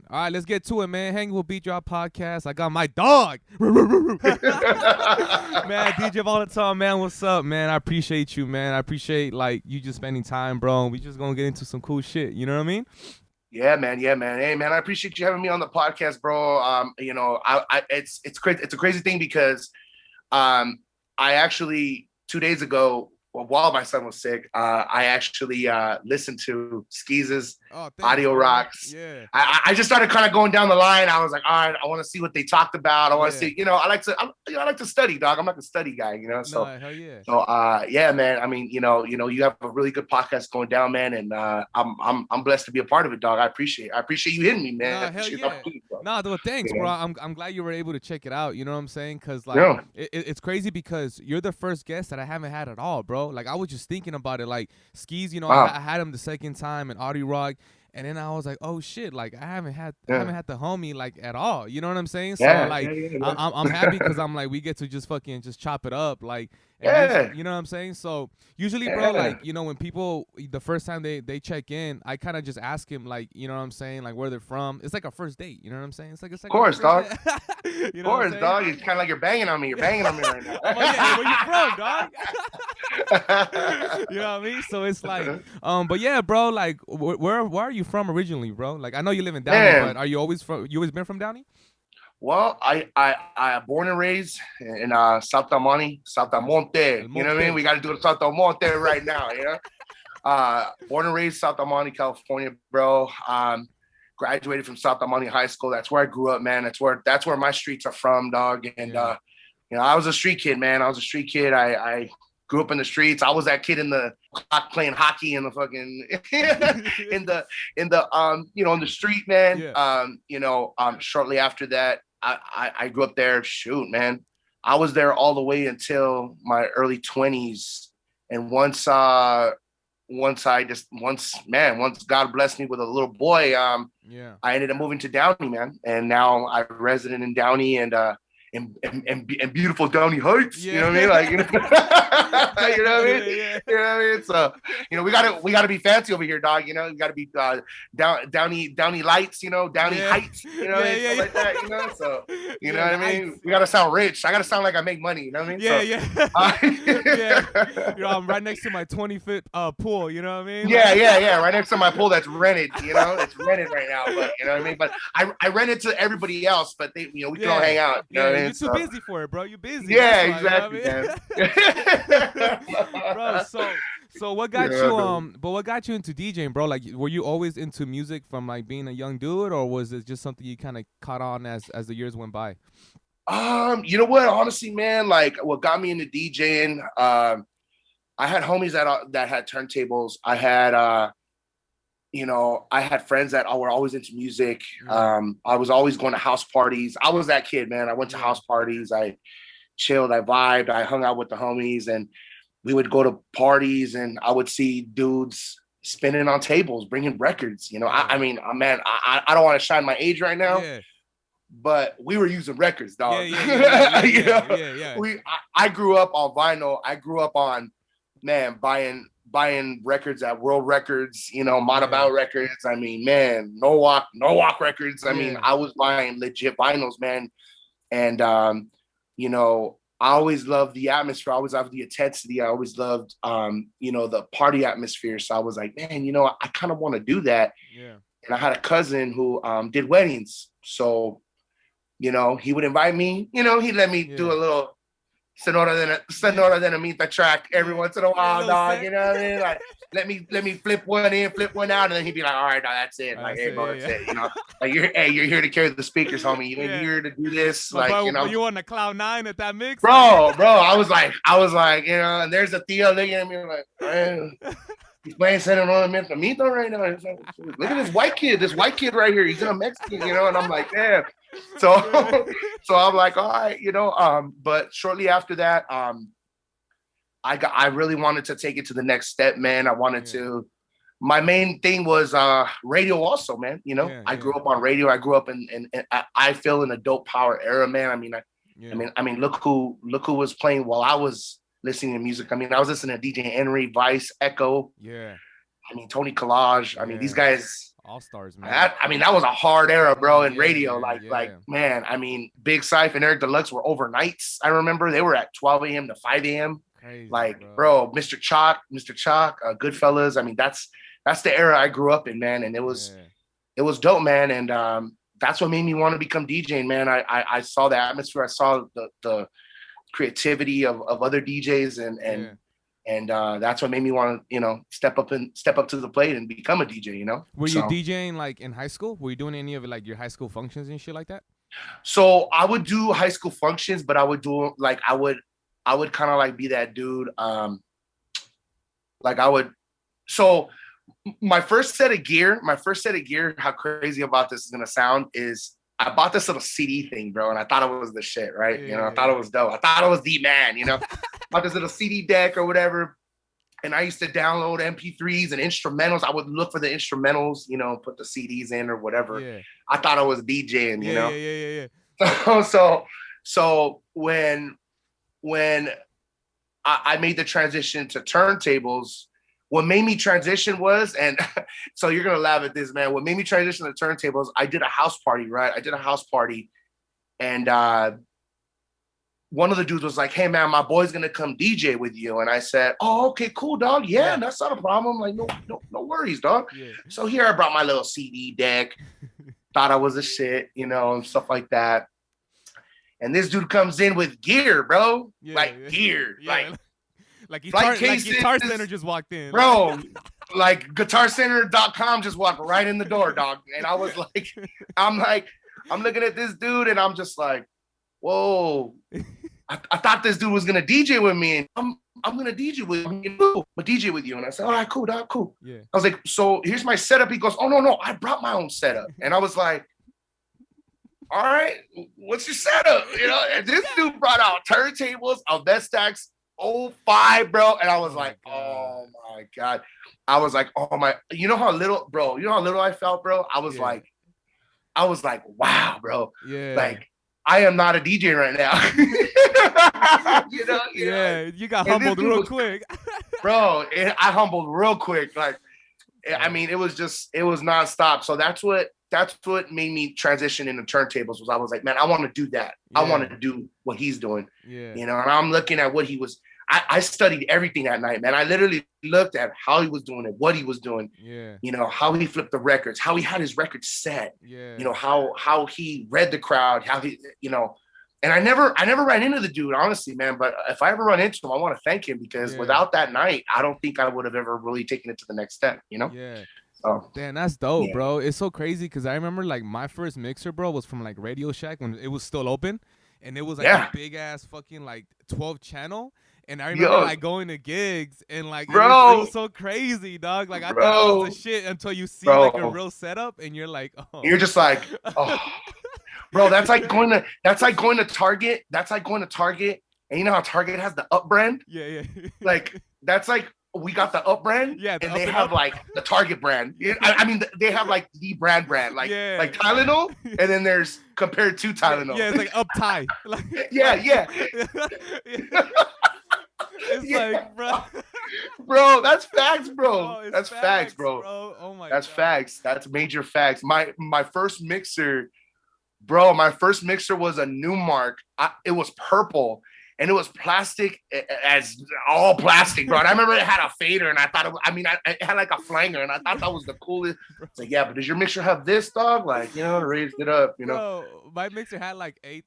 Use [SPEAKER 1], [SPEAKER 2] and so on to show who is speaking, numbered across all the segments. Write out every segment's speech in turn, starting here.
[SPEAKER 1] All right, let's get to it, man. Hanging with Beat Drop Podcast. I got my dog. Man, DJ Volotyl, man. What's up, man? I appreciate you, man. I appreciate, like, you just spending time, bro. We just going to get into some cool shit. You know what I mean?
[SPEAKER 2] Yeah, man. Yeah, man. Hey, man, I appreciate you having me on the podcast, bro. It's crazy. It's a crazy thing because I actually 2 days ago, while my son was sick, I actually listened to Skeez's Audio Rocks.
[SPEAKER 1] Yeah.
[SPEAKER 2] I just started kind of going down the line. I was like, all right, I want to see what they talked about. I want to see, I like to study, dog. I'm like a study guy, So,
[SPEAKER 1] hell yeah.
[SPEAKER 2] So, yeah, man. I mean, you have a really good podcast going down, man, and I'm blessed to be a part of it, dog. I appreciate you hitting me, man.
[SPEAKER 1] Hell yeah. Well, thanks, bro. I'm glad you were able to check it out. You know what I'm saying? Because like, it's crazy because you're the first guest that I haven't had at all, bro. Like, I was just thinking about it. Like, Skeez, I had him the second time in Audio Rock. And then I was like, oh shit, like I haven't had the homie like at all. You know what I'm saying? So I'm happy because I'm like, we get to just fucking just chop it up, like, you know what I'm saying? So usually, bro, like, when people the first time they check in, I kind of just ask him, like, you know what I'm saying, like where they're from. It's like a first date, you know what I'm saying? It's like
[SPEAKER 2] of course, dog.
[SPEAKER 1] You
[SPEAKER 2] know, of course, dog. It's kind of like you're banging on me. You're banging on me right now.
[SPEAKER 1] Like, hey, where you from, dog? You know what I mean? So it's like, but yeah, bro, like, where are you from originally, bro? Like, I know you live in Downey, but are you always been from Downey?
[SPEAKER 2] Well, I born and raised in Saltamonte. You know what I mean? We got to do the Saltamonte right now, born and raised Saltamonte, California, bro. Graduated from Saltamonte High School. That's where I grew up, man. That's where my streets are from, dog. And I was a street kid, man. I was a street kid. I grew up in the streets. I was that kid in the playing hockey in the fucking in the street, man.
[SPEAKER 1] Yeah.
[SPEAKER 2] Shortly after that, I grew up there. Shoot, man. I was there all the way until my early 20s. And once God blessed me with a little boy, I ended up moving to Downey, man. And now I'm resident in Downey and in beautiful Downey Heights. You know what I mean? Like, you know what I mean?
[SPEAKER 1] Yeah.
[SPEAKER 2] You know what I mean? So, we gotta be fancy over here, dog. You gotta be Downey Lights, Downey Heights, stuff like that, So, you know what I mean? Heights. We gotta sound rich. I gotta sound like I make money, you know what I mean?
[SPEAKER 1] I'm right next to my 20-foot pool, you know what I mean?
[SPEAKER 2] Yeah. Right next to my pool that's rented, it's rented right now, but you know what I mean? But I rent it to everybody else, but we can all hang out. You know what I mean?
[SPEAKER 1] You're too busy for it, bro. You're busy.
[SPEAKER 2] Yeah, exactly,
[SPEAKER 1] man. Bro, so what got you but what got you into DJing, bro? Like, were you always into music from like being a young dude, or was it just something you kind of caught on as the years went by?
[SPEAKER 2] You know what? Honestly, man, like what got me into DJing, I had homies that had turntables. I had I had friends that were always into music. I was always going to house parties. I was that kid, man. I went to house parties. I chilled. I vibed. I hung out with the homies, and we would go to parties, and I would see dudes spinning on tables, bringing records. I mean, man, I don't want to shine my age right now, but we were using records, dog. I grew up on vinyl. I grew up on, man, buying records at World Records, Montebello Records. I mean, man, no walk records. I mean, I was buying legit vinyls, man. And, I always loved the atmosphere. I always loved the intensity. I always loved, the party atmosphere. So I was like, man, I kind of want to do that.
[SPEAKER 1] Yeah.
[SPEAKER 2] And I had a cousin who did weddings. So, he would invite me, he'd let me do a little Sonora de Amita track every once in a while, dog. You know what I mean? Like, let me flip one in, flip one out, and then he'd be like, all right, no, that's it. Like, hey, bro, that's it. Like you're here to carry the speakers, homie. You ain't here to do this.
[SPEAKER 1] Like, you on the cloud 9 at that mix?
[SPEAKER 2] Bro, I was like, and there's a Theo looking at me like, man, he's playing Sonora de Amita right now. Like, look at this white kid right here. He's a Mexican, and I'm like, damn. So I'm like, all right, but shortly after that, I really wanted to take it to the next step, man. I wanted to, my main thing was radio also, man. I grew up on radio. I grew up in I feel in a dope power era, man. I mean, look who was playing while I was listening to music. I mean, I was listening to DJ Henry, Vice, Echo.
[SPEAKER 1] Yeah.
[SPEAKER 2] I mean, Tony Collage. I mean, these guys.
[SPEAKER 1] All Stars, man.
[SPEAKER 2] That was a hard era, bro, in radio. Man, I mean, Big Syph and Eric Deluxe were overnights. I remember they were at 12 a.m. to 5 a.m.
[SPEAKER 1] Crazy,
[SPEAKER 2] bro, Mr. Chalk, Goodfellas. I mean, that's the era I grew up in, man. And it was dope, man. And that's what made me want to become DJing, man. I saw the atmosphere. I saw the creativity of other DJs and that's what made me want to, step up to the plate and become a DJ,
[SPEAKER 1] Were you DJing like in high school? Were you doing any of it, like your high school functions and shit like that?
[SPEAKER 2] So I would do high school functions, but I would do like, I would kind of like be that dude. So my first set of gear, how crazy about this is going to sound is I bought this little CD thing, bro. And I thought it was the shit, right? I thought it was dope. I thought it was the man, bought this little CD deck or whatever. And I used to download MP3s and instrumentals. I would look for the instrumentals, put the CDs in or whatever. Yeah. I thought I was DJing, Yeah. So when I made the transition to turntables, what made me transition was, and so you're going to laugh at this, man. What made me transition to turntables, I did a house party, right? And one of the dudes was like, hey, man, my boy's going to come DJ with you. And I said, oh, okay, cool, dog. Yeah, that's not a problem. Like, no worries, dog. Yeah. So here I brought my little CD deck, thought I was a shit, and stuff like that. And this dude comes in with gear, bro. Gear. Yeah.
[SPEAKER 1] Like Guitar Center just walked in.
[SPEAKER 2] Bro, like GuitarCenter.com just walked right in the door, dog. And I was like, I'm looking at this dude and I'm just like, whoa. I thought this dude was going to DJ with me. And I'm going to DJ with you. I'm going to DJ with you. And I said, all right, cool, dog, cool. Yeah. I was like, so here's my setup. He goes, oh, no, I brought my own setup. And I was like, all right, what's your setup? And this dude brought out turntables, a Vestax 05, bro. And I was oh my God. I was like, oh my, you know how little I felt, bro? I was like, wow, bro. Yeah. Like, I am not a DJ right now.
[SPEAKER 1] You got humbled real quick.
[SPEAKER 2] Bro, I humbled real quick. Like, I mean, it was nonstop. So that's what made me transition into turntables was I was like, man, I want to do that. Yeah. I want to do what he's doing. Yeah. And I'm looking at what he was. I studied everything that night, man. I literally looked at how he was doing it, what he was doing. Yeah. How he flipped the records, how he had his records set. Yeah. How he read the crowd, how he, and I never ran into the dude, honestly, man. But if I ever run into him, I want to thank him because without that night, I don't think I would have ever really taken it to the next step,
[SPEAKER 1] Yeah. Damn, that's dope, bro. It's so crazy because I remember like my first mixer, bro, was from like Radio Shack when it was still open, and it was like a big ass fucking like 12 channel. And I remember like going to gigs and like it was so crazy, dog. Like I thought it was a shit until you see like a real setup and you're like, oh.
[SPEAKER 2] You're just like, oh. Bro, that's like going to Target. That's like going to Target, and you know how Target has the Up brand?
[SPEAKER 1] Yeah.
[SPEAKER 2] Like that's like we got the Up brand, and they have like the Target brand. I mean, they have like the brand, like Tylenol, and then there's compared to Tylenol.
[SPEAKER 1] Yeah, it's like Up Tie.
[SPEAKER 2] Yeah.
[SPEAKER 1] It's like,
[SPEAKER 2] bro, that's facts, bro. That's facts, bro.
[SPEAKER 1] Oh my
[SPEAKER 2] that's
[SPEAKER 1] God.
[SPEAKER 2] Facts. That's major facts. My first mixer, bro. My first mixer was a Newmark. It was purple. And it was plastic, as all plastic, bro. And I remember it had a fader, and I thought it had like a flanger, and I thought that was the coolest. It's like, yeah, but does your mixer have this, dog? Like, raised it up,
[SPEAKER 1] Bro, my mixer had like eight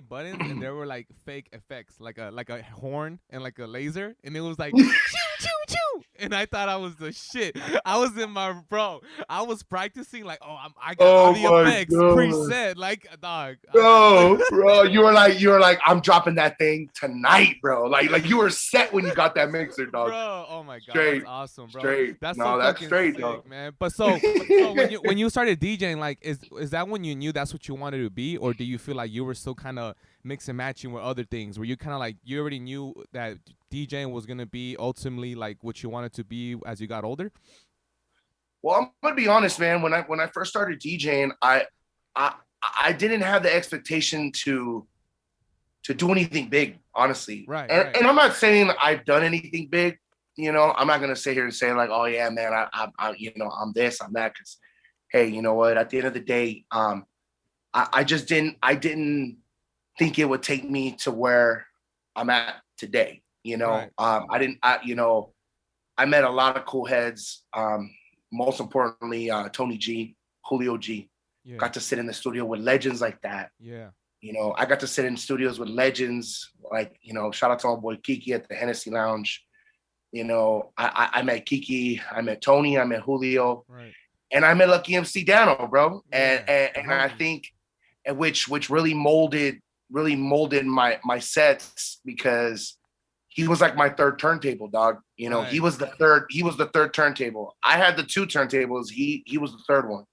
[SPEAKER 1] buttons, and there were like fake effects, like a horn and like a laser, and it was like choo choo choo, and I thought I was the shit. I was practicing like, I got all the effects preset, like, dog.
[SPEAKER 2] Bro, you were like. I'm dropping that thing tonight, bro. Like you were set when you got that mixer, dog.
[SPEAKER 1] Bro, oh my God, that's awesome, bro.
[SPEAKER 2] Straight.
[SPEAKER 1] That's
[SPEAKER 2] straight,
[SPEAKER 1] sick,
[SPEAKER 2] dog,
[SPEAKER 1] man. But so when you started DJing, like, is that when you knew that's what you wanted to be, or do you feel like you were still kind of mix and matching with other things? Were you kind of like you already knew that DJing was gonna be ultimately like what you wanted to be as you got older?
[SPEAKER 2] Well, I'm gonna be honest, man. When I first started DJing, I didn't have the expectation to do anything big, honestly.
[SPEAKER 1] Right.
[SPEAKER 2] And I'm not saying I've done anything big, I'm not gonna sit here and say like, oh yeah, man, I I'm this, I'm that. Because hey, you know what? At the end of the day, I just didn't think it would take me to where I'm at today.
[SPEAKER 1] Right.
[SPEAKER 2] I met a lot of cool heads. Most importantly, Tony G, Julio G.
[SPEAKER 1] Yeah.
[SPEAKER 2] Got to sit in the studio with legends like that.
[SPEAKER 1] Yeah.
[SPEAKER 2] I got to sit in studios with legends like, shout out to my boy Kiki at the Hennessy Lounge. I met Kiki, I met Tony, I met Julio,
[SPEAKER 1] right.
[SPEAKER 2] and I met Lucky MC Dano, bro.
[SPEAKER 1] Yeah.
[SPEAKER 2] And I think, which really molded my sets, because he was like my third turntable, dog.
[SPEAKER 1] Right.
[SPEAKER 2] He was the third turntable. I had the two turntables. He was the third one.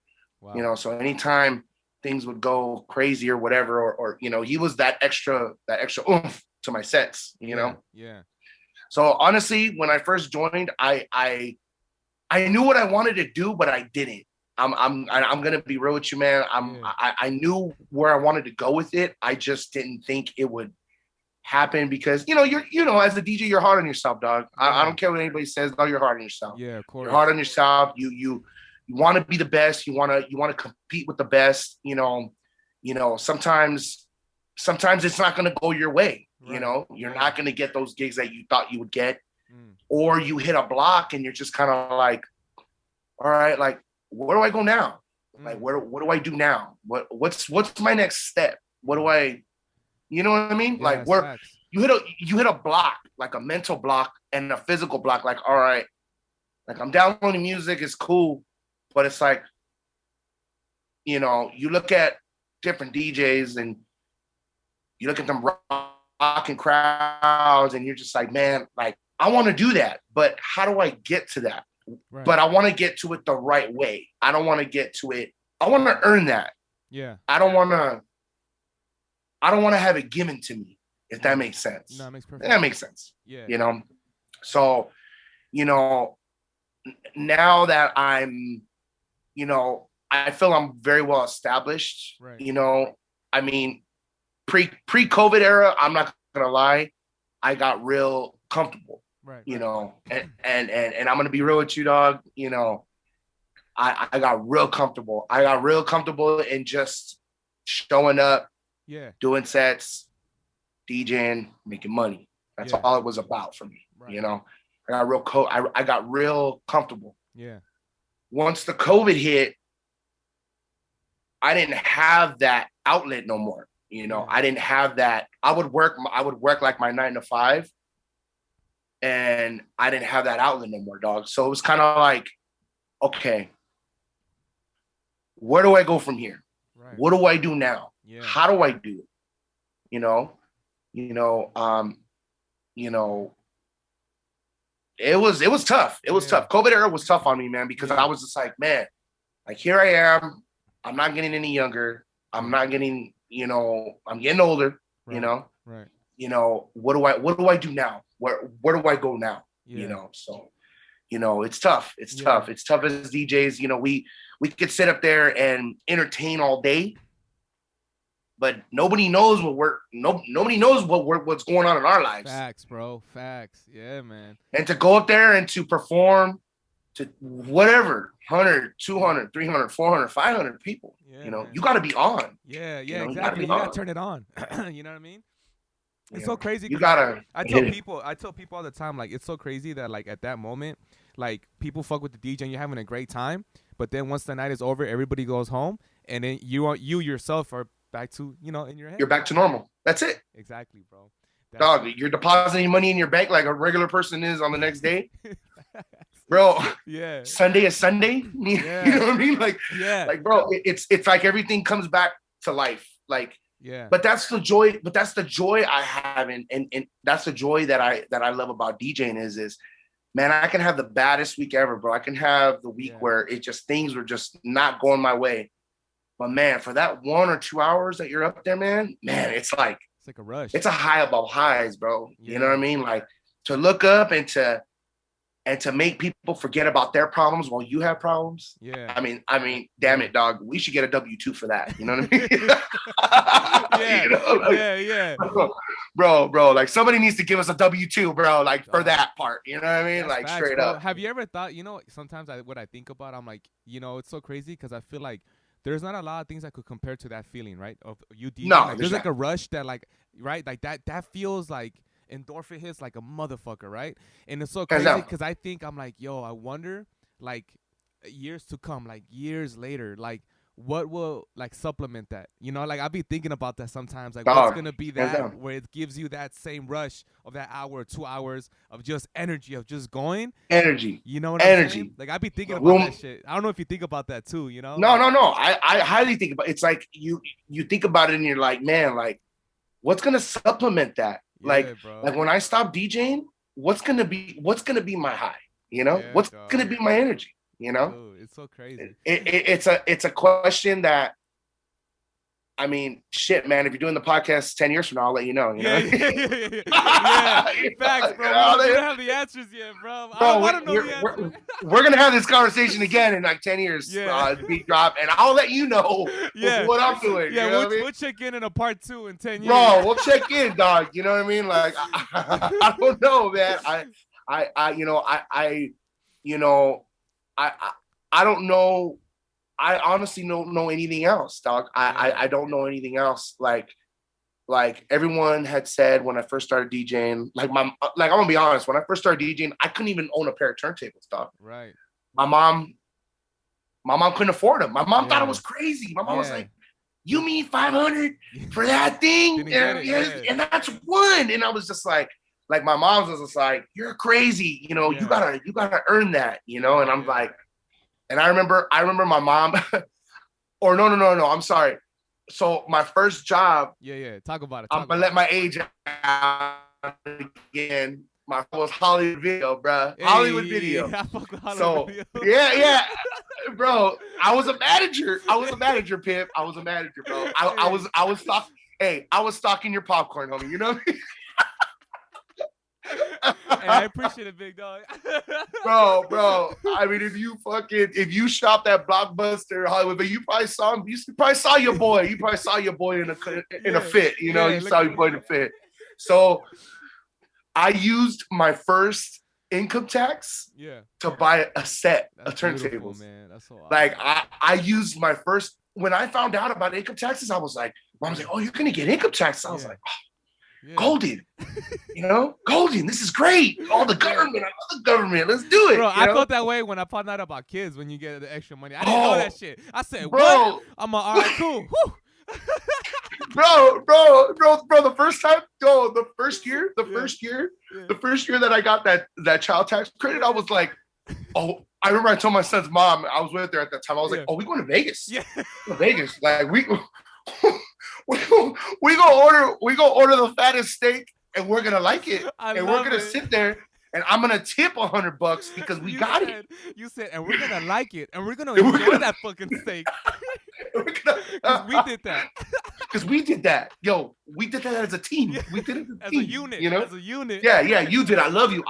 [SPEAKER 2] Wow. So anytime things would go crazy or whatever, or he was that extra oomph to my sets,
[SPEAKER 1] Yeah.
[SPEAKER 2] So honestly, when I first joined, I knew what I wanted to do, but I didn't. I'm gonna be real with you, man. I knew where I wanted to go with it. I just didn't think it would happen, because you're as a DJ, you're hard on yourself, dog. Yeah. I don't care what anybody says, dog. You're hard on yourself.
[SPEAKER 1] Yeah, of course.
[SPEAKER 2] You're hard on yourself. You want to be the best. You want to compete with the best. Sometimes it's not going to go your way. Right. You're not going to get those gigs that you thought you would get, or you hit a block and you're just kind of like, all right, like, where do I go now? Like, what do I do now? What's my next step? What do I, you know what I mean? Yeah, like, where you hit a block, like a mental block and a physical block. Like, all right, like, I'm downloading music, it's cool, but it's like, you look at different DJs and you look at them rocking crowds, and you're just like, man, like, I want to do that, but how do I get to that? Right. But I want to get to it the right way. I don't want to get to it. I want to earn that.
[SPEAKER 1] Yeah.
[SPEAKER 2] I don't want to have it given to me, if that makes sense.
[SPEAKER 1] No, it makes perfect sense.
[SPEAKER 2] That makes sense.
[SPEAKER 1] Yeah.
[SPEAKER 2] So, now that I'm, I feel I'm very well established. Right. I mean, pre-COVID era, I'm not gonna lie, I got real comfortable. Right. And I'm gonna be real with you, dog. I got real comfortable. I got real comfortable in just showing up, doing sets, DJing, making money. That's all it was about for me. Right. I got real comfortable.
[SPEAKER 1] Yeah.
[SPEAKER 2] Once the COVID hit, I didn't have that outlet no more. I didn't have that. I would work like my 9 to 5, and I didn't have that outlet no more, dog. So it was kind of like, okay, where do I go from here? Right. What do I do now? Yeah. How do I do it? It was tough. It was tough. COVID era was tough on me, man, because I was just like, man, like, here I am. I'm not getting any younger. I'm not getting, I'm getting older,
[SPEAKER 1] Right.
[SPEAKER 2] What do I do now? Where do I go now? Yeah. So, it's tough. It's tough. It's tough as DJs. We could sit up there and entertain all day, but nobody knows what's going on in our lives.
[SPEAKER 1] Facts, bro. Facts. Yeah, man.
[SPEAKER 2] And to go up there and to perform to whatever, 100, 200, 300, 400, 500 people, you got to be on.
[SPEAKER 1] Yeah, exactly. You got to turn it on. You know what I mean? It's so crazy.
[SPEAKER 2] You gotta.
[SPEAKER 1] I tell people all the time, like, it's so crazy that, like, at that moment, like, people fuck with the DJ and you're having a great time, but then once the night is over, everybody goes home, and then you yourself are back to, in your head.
[SPEAKER 2] You're back to normal. That's it.
[SPEAKER 1] Exactly, bro.
[SPEAKER 2] Dog, you're depositing money in your bank like a regular person is on the next day. Bro, Sunday is Sunday.
[SPEAKER 1] Yeah.
[SPEAKER 2] You know what I mean? Like, like, bro, it's like everything comes back to life. Like, but that's the joy. But that's the joy I have, and that's the joy that I love about DJing is, man, I can have the baddest week ever, bro. I can have the week where things were just not going my way. But man, for that 1 or 2 hours that you're up there, man, it's like
[SPEAKER 1] a rush.
[SPEAKER 2] It's a high above highs, bro. You know what I mean? Like, to look up and to and to make people forget about their problems while you have problems.
[SPEAKER 1] Yeah.
[SPEAKER 2] I mean, damn it, dog. We should get a W-2 for that. You know what I mean?
[SPEAKER 1] Yeah.
[SPEAKER 2] You know, like,
[SPEAKER 1] yeah.
[SPEAKER 2] Bro, like somebody needs to give us a W-2, bro, like for that part. You know what I mean? Like facts, straight up.
[SPEAKER 1] Have you ever thought, sometimes what I think about, I'm like, it's so crazy because I feel like there's not a lot of things I could compare to that feeling, right? Of you DJing.
[SPEAKER 2] No,
[SPEAKER 1] like, there's like a rush that like, right? Like that feels like endorphin hits like a motherfucker, right? And it's so crazy because I think I'm like, yo, I wonder like years to come, like years later, like what will like supplement that? Like I'll be thinking about that sometimes. Like what's gonna be that where it gives you that same rush of that hour or 2 hours of just energy, of just going.
[SPEAKER 2] Energy.
[SPEAKER 1] You know what I'm saying? Like I'll be thinking about that shit. I don't know if you think about that too,
[SPEAKER 2] No. I highly think about it. It's like you think about it and you're like, man, like what's gonna supplement that? Like when I stop DJing, what's gonna be my high? What's gonna be my energy?
[SPEAKER 1] Dude, it's so crazy.
[SPEAKER 2] It's a question that, I mean, shit, man. If you're doing the podcast 10 years from now, I'll let you know.
[SPEAKER 1] Yeah. Facts, bro. We don't have the answers yet, bro. I want to know the answers.
[SPEAKER 2] We're gonna have this conversation again in like 10 years. Beat drop, and I'll let you know what I'm doing.
[SPEAKER 1] Yeah, we'll check in a part 2 in 10 years.
[SPEAKER 2] Bro, we'll check in, dog. You know what I mean? Like, I don't know, man. I don't know. I honestly don't know anything else, dog. I don't know anything else. Like everyone had said when I first started DJing, like I'm gonna be honest, when I first started DJing, I couldn't even own a pair of turntables, dog.
[SPEAKER 1] Right.
[SPEAKER 2] My mom couldn't afford them. My mom thought it was crazy. My mom was like, "You mean 500 for that thing?" And that's one. And I was just like my mom was just like, "You're crazy. You gotta earn that." And I'm like. And I remember my mom, or no, I'm sorry. So my first job.
[SPEAKER 1] Yeah. Talk about it.
[SPEAKER 2] I'm gonna let my age out again. My was Hollywood Video, bro. Hey, Hollywood Video. Yeah, bro. I was a manager, Pip. I was a manager, bro. I was stocking. Hey, I was stocking your popcorn, homie. You know what I mean?
[SPEAKER 1] Hey, I appreciate it, big dog.
[SPEAKER 2] bro. I mean, if you shop at Blockbuster Hollywood, but you probably saw your boy. You probably saw your boy in a fit. You saw your boy in a fit. So I used my first income tax to buy a set of turntables. Man, that's so awesome. Like I used my first, when I found out about income taxes, I was like, Mom's like, "Oh, you're gonna get income tax." I was like, oh. Yeah. Golden, Golden. This is great. All the government. I love the government. Let's do it.
[SPEAKER 1] Bro, I felt that way when I found out about kids when you get the extra money. I didn't know that shit. I said, what? I'm all right, cool.
[SPEAKER 2] bro, the first time, the first year that I got that child tax credit, I was like, oh, I remember I told my son's mom, I was with her at that time. I was like, oh, we going to Vegas. Yeah. Vegas. Like we gonna order the fattest steak, and we're gonna like it, and we're gonna sit there, and I'm gonna tip $100 because we got it.
[SPEAKER 1] You said, and we're gonna like it, and we're gonna enjoy that fucking steak. We did that.
[SPEAKER 2] Because we did that. Yo, we did that as a team. We did it as a
[SPEAKER 1] unit. As a unit.
[SPEAKER 2] Yeah, you did. I love you,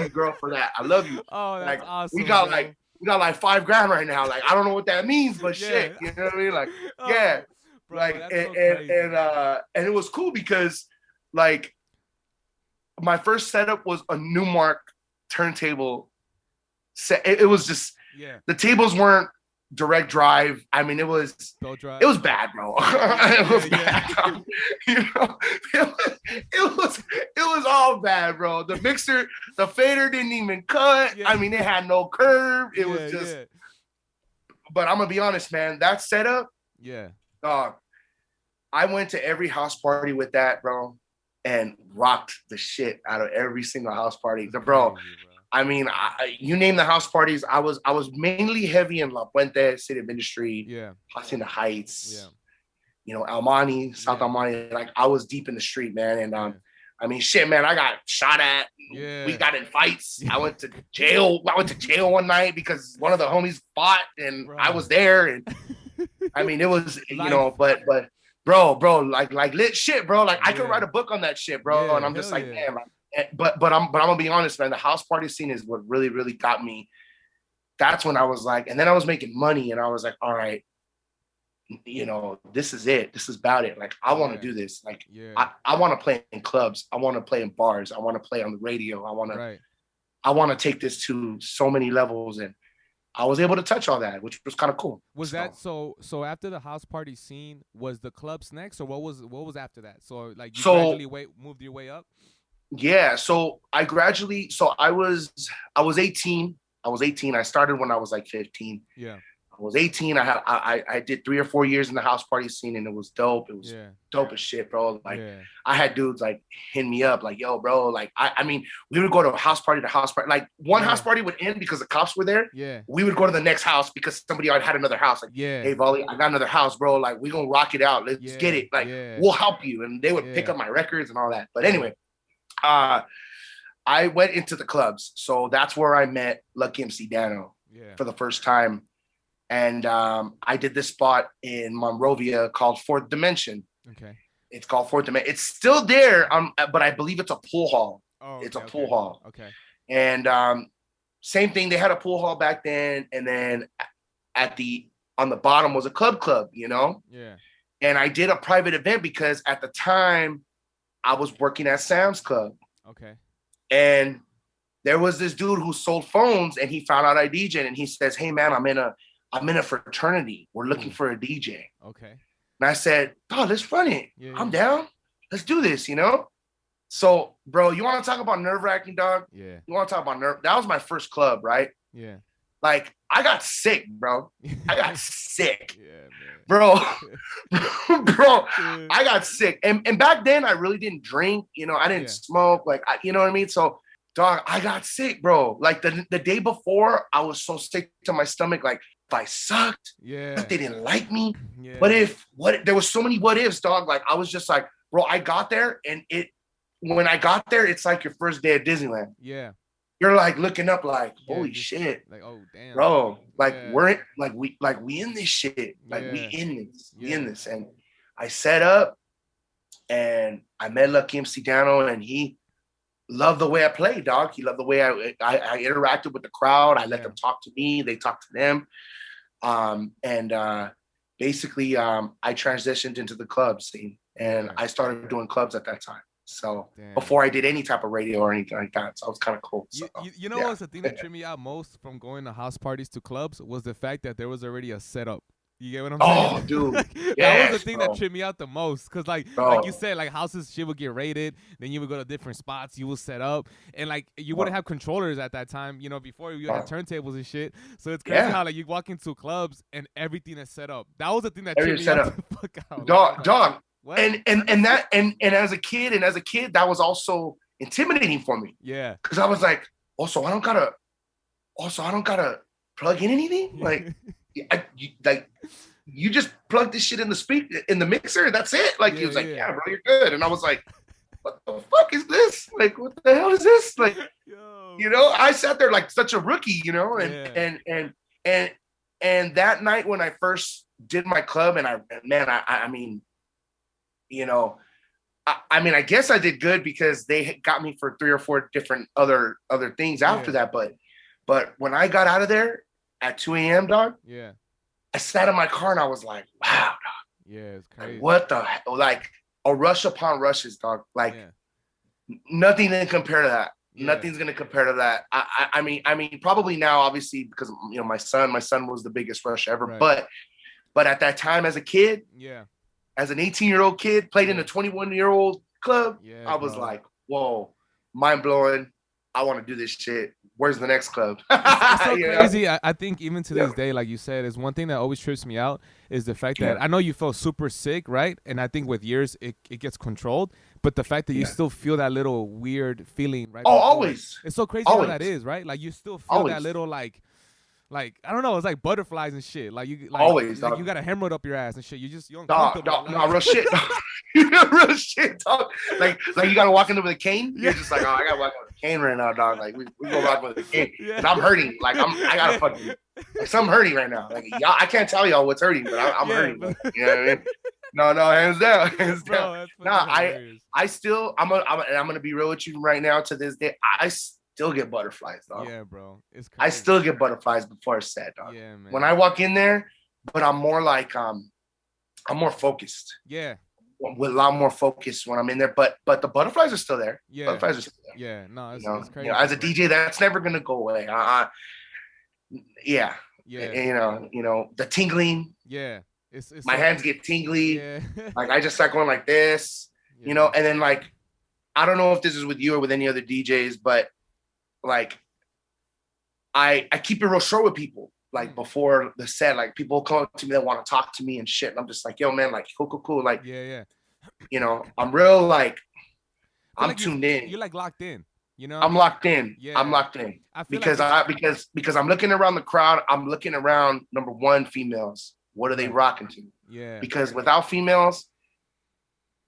[SPEAKER 2] girl, for that. I love you.
[SPEAKER 1] Oh, that's awesome.
[SPEAKER 2] We got like $5,000 right now. Like, I don't know what that means, but shit. You know what I mean? Like, yeah. Bro, like and it was cool because like my first setup was a Newmark turntable set. It was just the tables weren't direct drive. I mean, it was bad, bro. It was bad. It was all bad, bro. The mixer, the fader didn't even cut. I mean, it had no curve. It was just. But I'm gonna be honest, man. That setup, dog. I went to every house party with that, bro, and rocked the shit out of every single house party. Bro, I mean, you name the house parties. I was mainly heavy in La Puente, City of Industry, Hacienda Heights, Almani, South Almani. Like, I was deep in the street, man. And I mean, shit, man, I got shot at. We got in fights. I went to jail. One night because one of the homies fought, and I was there. And I mean, it was, but bro, like lit shit, bro. Like I could write a book on that shit, bro. And I'm just like, man, like but I'm gonna be honest, man. The house party scene is what really, really got me. That's when I was like, and then I was making money, and I was like, all right, this is it. This is about it. Like, I want to do this. Like, I want to play in clubs. I want to play in bars. I want to play on the radio. I want to take this to so many levels, and I was able to touch all that, which was kind of cool.
[SPEAKER 1] That so after the house party scene, was the clubs next, or what was after that? So like you gradually moved your way up?
[SPEAKER 2] Yeah. So I gradually, I was 18. I started when I was like 15.
[SPEAKER 1] Yeah.
[SPEAKER 2] I was 18. I did 3 or 4 years in the house party scene, and it was dope. It was dope as shit, bro. Like, I had dudes like hit me up like, yo, bro. Like, I mean, we would go to house party to house party. Like, one house party would end because the cops were there.
[SPEAKER 1] Yeah.
[SPEAKER 2] We would go to the next house because somebody already had another house. Like, hey, Volley, I got another house, bro. Like, we gonna rock it out. Let's get it. Like, we'll help you. And they would pick up my records and all that. But anyway, I went into the clubs. So that's where I met Lucky MC Dano for the first time. And I did this spot in Monrovia called Fourth Dimension.
[SPEAKER 1] Okay.
[SPEAKER 2] It's called Fourth Dimension. It's still there, but I believe it's a pool hall.
[SPEAKER 1] Oh, okay,
[SPEAKER 2] it's a pool hall.
[SPEAKER 1] Okay.
[SPEAKER 2] And same thing. They had a pool hall back then, and then on the bottom was a club.
[SPEAKER 1] Yeah.
[SPEAKER 2] And I did a private event because at the time I was working at Sam's Club.
[SPEAKER 1] Okay. And
[SPEAKER 2] there was this dude who sold phones, and he found out I DJ, and he says, "Hey man, I'm in a fraternity. We're looking for a DJ."
[SPEAKER 1] Okay.
[SPEAKER 2] And I said, "Oh, let's run it. I'm down. Let's do this, So, bro, you want to talk about nerve-wracking, dog?
[SPEAKER 1] Yeah.
[SPEAKER 2] You want to talk about that was my first club, right?
[SPEAKER 1] Yeah.
[SPEAKER 2] Like, I got sick, bro. I got sick.
[SPEAKER 1] Yeah, man.
[SPEAKER 2] Bro, I got sick. And back then, I really didn't drink. I didn't smoke. Like, you know what I mean? So, dog, I got sick, bro. Like, the day before, I was so sick to my stomach. Like, if I sucked, if they didn't like me, there was so many what ifs, dog. Like, I was just like, bro, I got there, and when I got there, it's like your first day at Disneyland.
[SPEAKER 1] Yeah.
[SPEAKER 2] You're like looking up, like, holy shit.
[SPEAKER 1] Like, oh damn.
[SPEAKER 2] Bro, like we in this shit. Like, we in this. And I set up, and I met Lucky MC Dano, and he loved the way I played, dog. He loved the way I interacted with the crowd. I let them talk to me. They talked to them. Basically, I transitioned into the club scene, and I started doing clubs at that time. So before I did any type of radio or anything like that, so it was kind of cool. So,
[SPEAKER 1] you know what's the thing that tripped me out most from going to house parties to clubs was the fact that there was already a setup. You get what I'm saying?
[SPEAKER 2] Oh, dude.
[SPEAKER 1] That was the thing that tripped me out the most. Because, like you said, like, houses, shit would get raided. Then you would go to different spots. You would set up. And, like, you wouldn't have controllers at that time. Before you had turntables and shit. So it's crazy how, like, you walk into clubs and everything is set up. That was the thing that tripped me out the fuck out.
[SPEAKER 2] Dog. What? And as a kid, that was also intimidating for me.
[SPEAKER 1] Yeah.
[SPEAKER 2] Because I was like, I don't gotta plug in anything. Like, you just plug this shit in the mixer. That's it. Like, he was like, yeah, bro, you're good. And I was like, what the fuck is this? Like, what the hell is this? Like, I sat there like such a rookie, and that night when I first did my club, and I mean, I guess I did good because they got me for 3 or 4 different other things after that. But when I got out of there at 2 a.m., dog, I sat in my car and I was like, wow, dog.
[SPEAKER 1] Yeah, it's crazy.
[SPEAKER 2] Like, what the hell? Like, a rush upon rushes, dog. Like, nothing can compare to that. Nothing's gonna compare to that. I mean, probably now, obviously, because my son was the biggest rush ever. Right. But at that time, as a kid, as an 18-year-old kid, played in a 21-year-old club, I was like, whoa, mind blowing. I want to do this shit. Where's the next club?
[SPEAKER 1] It's so crazy. I think even to this day, like you said, is one thing that always trips me out is the fact that I know you felt super sick, right? And I think with years it gets controlled, but the fact that you still feel that little weird feeling, right?
[SPEAKER 2] Oh, always.
[SPEAKER 1] It's so crazy how that is, right? Like, you still feel that little like I don't know, it's like butterflies and shit. Like, you
[SPEAKER 2] always,
[SPEAKER 1] like you got a hemorrhoid up your ass and shit. You
[SPEAKER 2] uncomfortable. No, real shit. Real shit, dog. Like you gotta walk into with a cane. You're just like, oh, I gotta walk in with a cane right now, dog. Like, we go rock with a cane. And I'm hurting. Like, I gotta fucking, like, something hurting right now. Like, y'all, I can't tell y'all what's hurting, but I'm hurting. But, you know what I mean? No, hands down, hands
[SPEAKER 1] Bro,
[SPEAKER 2] down.
[SPEAKER 1] that's
[SPEAKER 2] No,
[SPEAKER 1] fucking hilarious.
[SPEAKER 2] I still, I'm gonna be real with you right now. To this day, I still get butterflies, dog.
[SPEAKER 1] Yeah, bro, it's crazy.
[SPEAKER 2] I still get butterflies before a set, dog.
[SPEAKER 1] Yeah, man.
[SPEAKER 2] When I walk in there, but I'm more like, I'm more focused.
[SPEAKER 1] Yeah.
[SPEAKER 2] With a lot more focus when I'm in there, but the butterflies are still there.
[SPEAKER 1] Yeah.
[SPEAKER 2] Butterflies are still there.
[SPEAKER 1] Yeah, no, it's crazy.
[SPEAKER 2] As a DJ, that's never gonna go away. Yeah.
[SPEAKER 1] Yeah.
[SPEAKER 2] The tingling.
[SPEAKER 1] Yeah. It's
[SPEAKER 2] my hands get tingly.
[SPEAKER 1] Yeah.
[SPEAKER 2] Like I just start going like this, and then like I don't know if this is with you or with any other DJs, but like I keep it real short with people. Like before the set, like people come up to me that want to talk to me and shit. And I'm just like, yo, man, like cool. Like,
[SPEAKER 1] yeah.
[SPEAKER 2] I'm real like I'm tuned in.
[SPEAKER 1] You're like locked in.
[SPEAKER 2] I'm locked in.
[SPEAKER 1] Yeah.
[SPEAKER 2] I'm locked in. Because
[SPEAKER 1] like
[SPEAKER 2] because I'm looking around the crowd. I'm looking around, number one, females. What are they rocking to?
[SPEAKER 1] Yeah.
[SPEAKER 2] Because without females,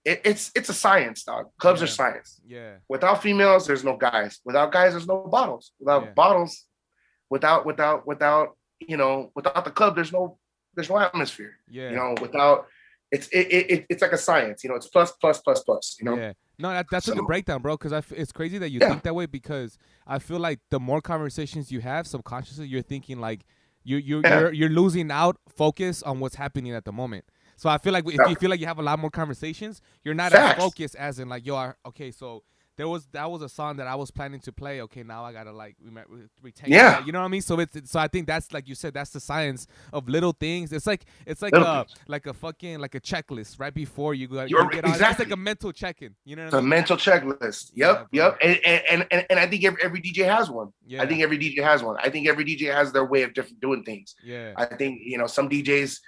[SPEAKER 2] it's a science, dog. Clubs are science.
[SPEAKER 1] Yeah.
[SPEAKER 2] Without females, there's no guys. Without guys, there's no bottles. Without bottles, without the club, there's no atmosphere.
[SPEAKER 1] Yeah.
[SPEAKER 2] Without it's like a science. It's plus.
[SPEAKER 1] Yeah. No, that's a good breakdown, bro. Because it's crazy that you think that way, because I feel like the more conversations you have, subconsciously you're thinking like you're losing out focus on what's happening at the moment. So I feel like if you feel like you have a lot more conversations, you're not as focused as in like, okay, so that was a song that I was planning to play. Okay, now I gotta like retain that. You know what I mean? So so I think that's, like you said, that's the science of little things. It's like a fucking like a checklist right before you go. Exactly. It's like a mental check-in. You know what I mean?
[SPEAKER 2] It's a mental checklist. Yep. And I think every DJ has one. Yeah. I think every DJ has one. I think every DJ has their way of doing things.
[SPEAKER 1] Yeah.
[SPEAKER 2] I think some DJs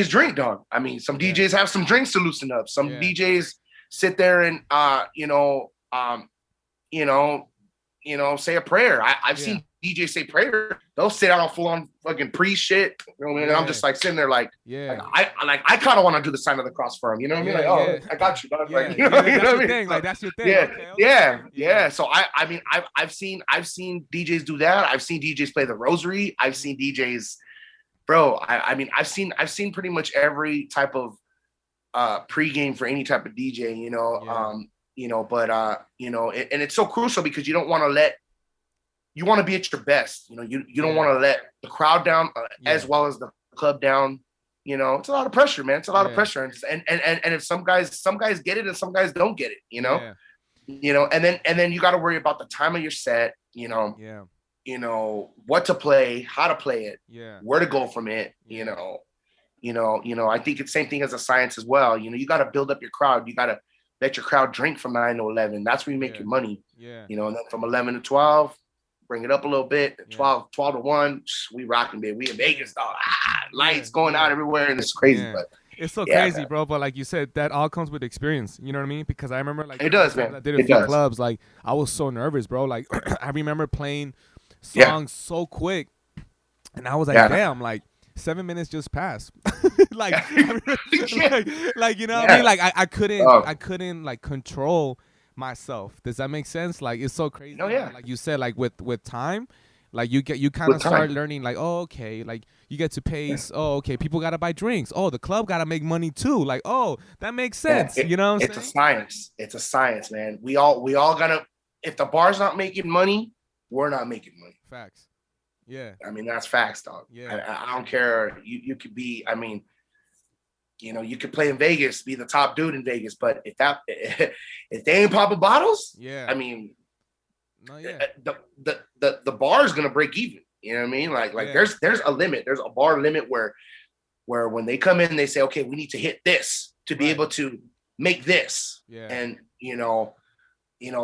[SPEAKER 2] drink, dog. I mean, some DJs have some drinks to loosen up. Some DJs sit there and say a prayer. I've seen DJs say prayer. They'll sit out on full on fucking priest shit. And I'm just like sitting there like, I kind of want to do the sign of the cross for him. You know what I mean? Like, oh, I got you, dog. Like, you know what I mean?
[SPEAKER 1] Like that's your thing.
[SPEAKER 2] Yeah. So I mean, I've seen DJs do that. I've seen DJs play the rosary. I've seen DJs, bro. I mean, I've seen pretty much every type of pregame for any type of DJ, and it's so crucial because you don't want to you want to be at your best. You don't want to let the crowd down as well as the club down. It's a lot of pressure, man. It's a lot of pressure. And if some guys get it and some guys don't get it, and then you got to worry about the time of your set, what to play, how to play it, where to go from it, I think it's the same thing as a science as well. You got to build up your crowd. You got to let your crowd drink from 9 to 11. That's where you make your money. And then from 11 to 12, bring it up a little bit. 12 to 1, we rocking, baby. We in Vegas, dog. Lights going out everywhere, and it's crazy. But
[SPEAKER 1] it's so crazy, man. Bro. But like you said, that all comes with experience. You know what I mean? Because I remember like
[SPEAKER 2] it does, man.
[SPEAKER 1] I did a few clubs. Like I was so nervous, bro. Like I remember playing songs so quick, and I was like, damn, like 7 minutes just passed. like you know what I mean? Like I couldn't like control myself. Does that make sense? Like it's so crazy. Like you said, like with time, like you kind of start learning like, oh, okay, like you get to pace. Oh, okay, people gotta buy drinks. Oh, the club gotta make money too. Like, oh, that makes sense. You know what I'm saying?
[SPEAKER 2] It's a science. It's a science, man. We all gotta, if the bar's not making money, we're not making money.
[SPEAKER 1] Facts. Yeah.
[SPEAKER 2] I mean, that's facts, dog.
[SPEAKER 1] Yeah.
[SPEAKER 2] I don't care. You could be, I mean, you could play in Vegas, be the top dude in Vegas, but if they ain't popping bottles, I mean, the bar is gonna break even. You know what I mean? Like there's a limit. There's a bar limit where when they come in, they say, okay, we need to hit this to be able to make this.
[SPEAKER 1] Yeah.
[SPEAKER 2] And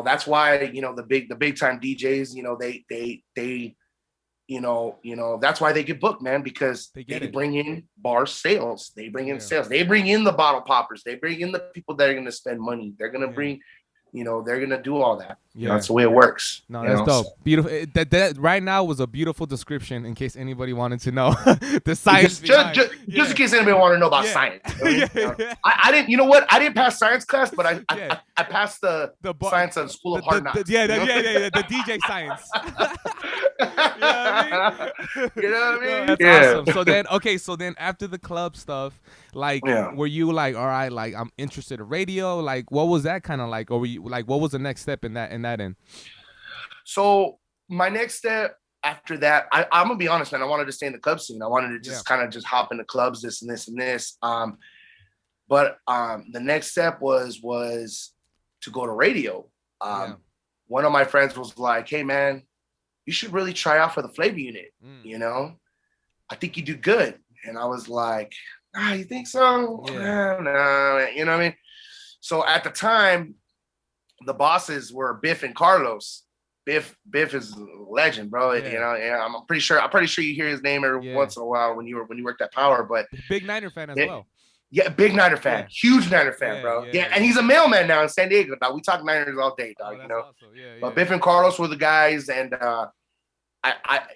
[SPEAKER 2] that's why the big time DJs, they that's why they get booked, man, because they bring in bar sales. They bring in sales. They bring in the bottle poppers. They bring in the people that are going to spend money. They're going to bring, they're going to do all that. That's the way it works.
[SPEAKER 1] No, that's dope. So, beautiful. That right now was a beautiful description in case anybody wanted to know the science.
[SPEAKER 2] Just in case anybody wanted to know about science. I didn't, I didn't pass science class, but I passed the science of School of Hard Knocks.
[SPEAKER 1] The DJ science. I mean?
[SPEAKER 2] You know what I mean?
[SPEAKER 1] No, that's awesome. So then after the club stuff, like,
[SPEAKER 2] Yeah.
[SPEAKER 1] were you like, all right, like I'm interested in radio? Like, what was that kind of like? Or were you like, what was the next step in that end?
[SPEAKER 2] So my next step after that, I'm gonna be honest, man. I wanted to stay in the club scene. I wanted to just kind of just hop into clubs, this and this and this. But the next step was to go to radio. One of my friends was like, "Hey, man, you should really try out for the Flavor Unit. You know, I think you do good." And I was like, "Ah, you think so? No, you know what I mean?" So at the time, the bosses were Biff and Carlos. Biff is a legend, bro. You know, I'm pretty sure you hear his name every once in a while when you worked at Power. But
[SPEAKER 1] big Niner fan as well.
[SPEAKER 2] Yeah, big Niner fan, huge Niner fan, bro. And he's a mailman now in San Diego. Dog. We talk Niners all day, dog. You know.
[SPEAKER 1] Awesome.
[SPEAKER 2] But Biff and Carlos were the guys, and I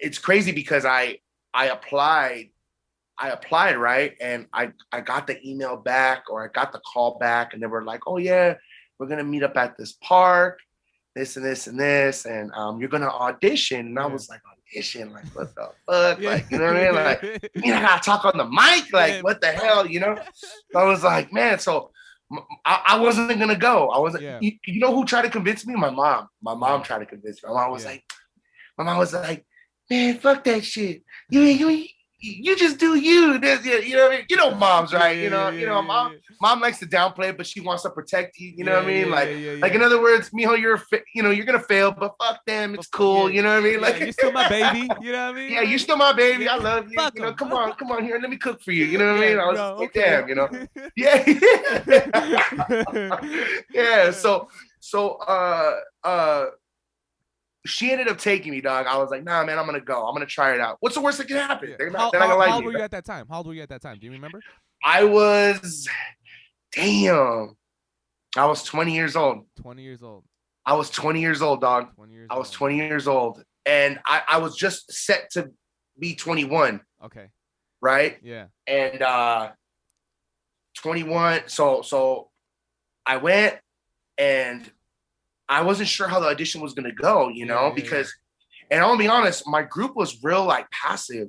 [SPEAKER 2] it's crazy because I applied right, and I got the email back or I got the call back, and they were like, "Oh yeah, we're gonna meet up at this park, this and this and this, and you're gonna audition." And I was like, audition? Like, what the fuck? Like, you know what I mean? Like, I gotta talk on the mic? Like, what the hell? You know? So I was like, man, so I wasn't gonna go. I wasn't. You know who tried to convince me? My mom. My mom tried to convince me. My mom was like, man, fuck that shit. You just do you. You know what I mean? You know moms, right? Mom likes to downplay it, but she wants to protect you. You know what I mean? Like in other words, Mijo, you're gonna fail, but fuck them. It's cool. You know what I mean? Like
[SPEAKER 1] you're still my baby. You know what I mean?
[SPEAKER 2] Yeah, you're still my baby. I love you. You know, come on here. Let me cook for you. You know what I mean? I was like, damn. You know? Yeah. Yeah. So she ended up taking me, dog. I was like, nah, man, I'm gonna go. I'm gonna try it out. What's the worst that can happen?
[SPEAKER 1] Yeah.
[SPEAKER 2] They're not gonna like me.
[SPEAKER 1] How old were you at that time? Do you remember?
[SPEAKER 2] I was 20 years old.
[SPEAKER 1] 20 years old.
[SPEAKER 2] I was 20 years old, dog. I was 20 years old. And I was just set to be 21.
[SPEAKER 1] Okay.
[SPEAKER 2] Right?
[SPEAKER 1] Yeah.
[SPEAKER 2] And 21. So I went, and I wasn't sure how the audition was going to go, you know, because, and I'll be honest, my group was real, like, passive,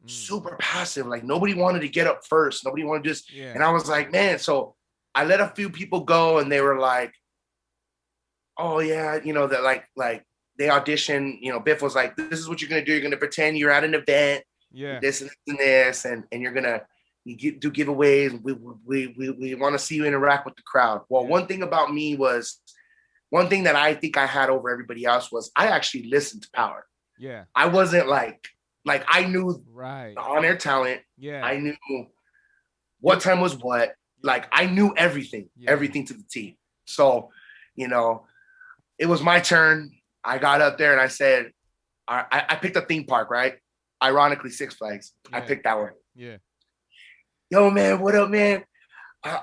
[SPEAKER 2] super passive. Like, nobody wanted to get up first. Nobody wanted to just, and I was like, man, so I let a few people go, and they were like, oh yeah, you know, that like they auditioned, you know, Biff was like, this is what you're going to do. You're going to pretend you're at an event, this and this, and you're going to do giveaways. We want to see you interact with the crowd. Well, one thing about me was, one thing that I think I had over everybody else was I actually listened to Power.
[SPEAKER 1] Yeah.
[SPEAKER 2] I wasn't like I knew
[SPEAKER 1] the
[SPEAKER 2] on-air talent.
[SPEAKER 1] Yeah.
[SPEAKER 2] I knew what time was what. Like, I knew everything to the T. So, you know, it was my turn. I got up there and I said, I picked a theme park, right? Ironically, Six Flags. I picked that one.
[SPEAKER 1] Yeah.
[SPEAKER 2] Yo, man, what up, man?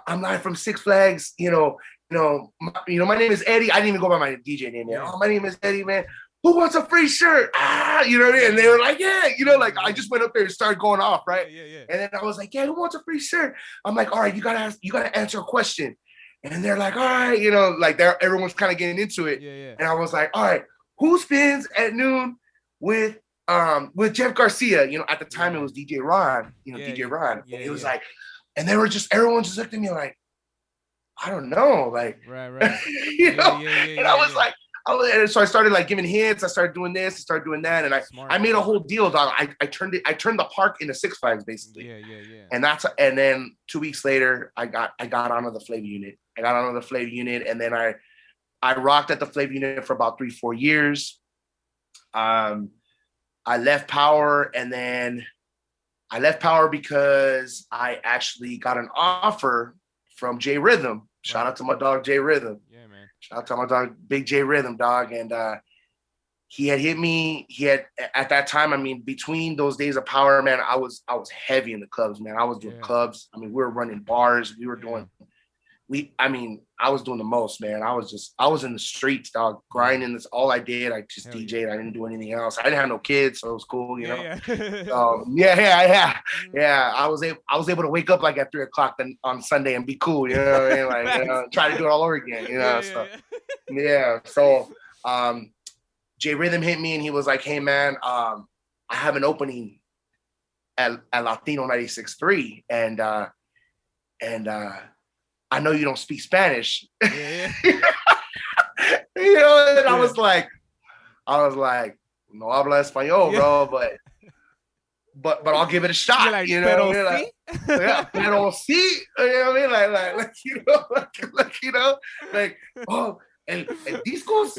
[SPEAKER 2] I'm not from Six Flags, my name is Eddie. I didn't even go by my DJ name yet. Oh, my name is Eddie, man. Who wants a free shirt? You know what I mean? And they were like, yeah, like I just went up there and started going off, right?
[SPEAKER 1] Yeah.
[SPEAKER 2] And then I was like, yeah, who wants a free shirt? I'm like, all right, you gotta answer a question. And they're like, all right, like everyone's kind of getting into it.
[SPEAKER 1] Yeah.
[SPEAKER 2] And I was like, all right, who spins at noon with Jeff Garcia? At the time it was DJ Ron, DJ Ron. And it was like, and everyone just looked at me like, I don't know, like,
[SPEAKER 1] right.
[SPEAKER 2] And I was like, so I started like giving hints. I started doing this, I started doing that, and I made a whole deal, dog. I turned the park into Six Flags basically.
[SPEAKER 1] Yeah.
[SPEAKER 2] And then 2 weeks later, I got onto the Flavor Unit. And then I rocked at the Flavor Unit for about 3-4 years. I left Power, and then I left Power because I actually got an offer from J Rhythm. Shout out to my dog J Rhythm.
[SPEAKER 1] Yeah, man.
[SPEAKER 2] Shout out to my dog Big J Rhythm, dog. And he had hit me. He had, at that time, I mean, between those days of Power, man, I was heavy in the clubs, man. I was doing clubs. I mean, we were running bars. We were doing. I was doing the most, man. I was in the streets, dog, grinding. That's all I did. I just DJ'd. I didn't do anything else. I didn't have no kids, so it was cool, you know. Yeah. I was able to wake up like at 3:00 on Sunday and be cool, you know what I mean? Like, try to do it all over again, you know. So J Rhythm hit me and he was like, "Hey man, I have an opening at Latino 96.3, and I know you don't speak Spanish."
[SPEAKER 1] Yeah.
[SPEAKER 2] You know, and I was like, no habla español, bro, but I'll give it a shot.
[SPEAKER 1] Like,
[SPEAKER 2] you know,
[SPEAKER 1] pero
[SPEAKER 2] what I mean? Like, yeah, pero sí, you know what I mean? Like you know, like you know, like el discos,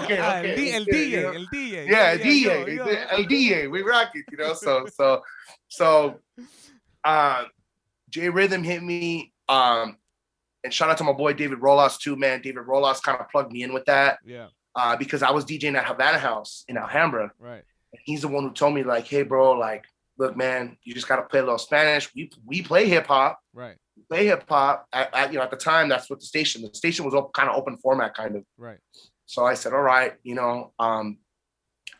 [SPEAKER 2] okay,
[SPEAKER 1] el DJ,
[SPEAKER 2] you know?
[SPEAKER 1] el DJ,
[SPEAKER 2] yeah, DJ, el DJ, we rock it, you know. So, J Rhythm hit me, and shout out to my boy David Rolas too, man. David Rolas kind of plugged me in with that, because I was DJing at Havana House in Alhambra,
[SPEAKER 1] right.
[SPEAKER 2] And he's the one who told me, like, hey, bro, like, look, man, you just got to play a little Spanish. We play hip hop.
[SPEAKER 1] Right.
[SPEAKER 2] We play hip hop. You know, at the time, that's what the station was kind of open format, kind of.
[SPEAKER 1] Right.
[SPEAKER 2] So I said, all right, you know,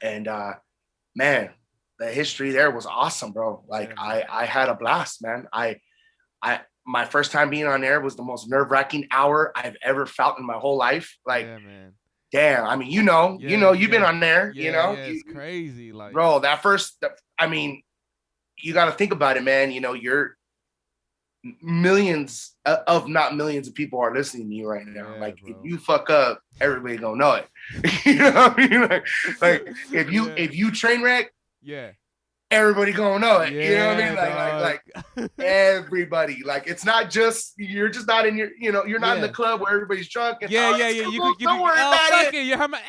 [SPEAKER 2] and man, the history there was awesome, bro. Like, I had a blast, man. My first time being on air was the most nerve-wracking hour I've ever felt in my whole life. Like, damn, I mean, you've been on there, you know,
[SPEAKER 1] it's crazy, like,
[SPEAKER 2] bro. I mean, you got to think about it, man. You know, you're millions of not millions of people are listening to you right now. Like, bro, if you fuck up, everybody gonna know it. You know what I mean? Like if you train wreck, everybody gonna know it. You know what I mean? Like everybody. Like, it's not just, you're just not in your, you know, you're not in the club where everybody's drunk. And,
[SPEAKER 1] you
[SPEAKER 2] don't worry about it.
[SPEAKER 1] You heard my,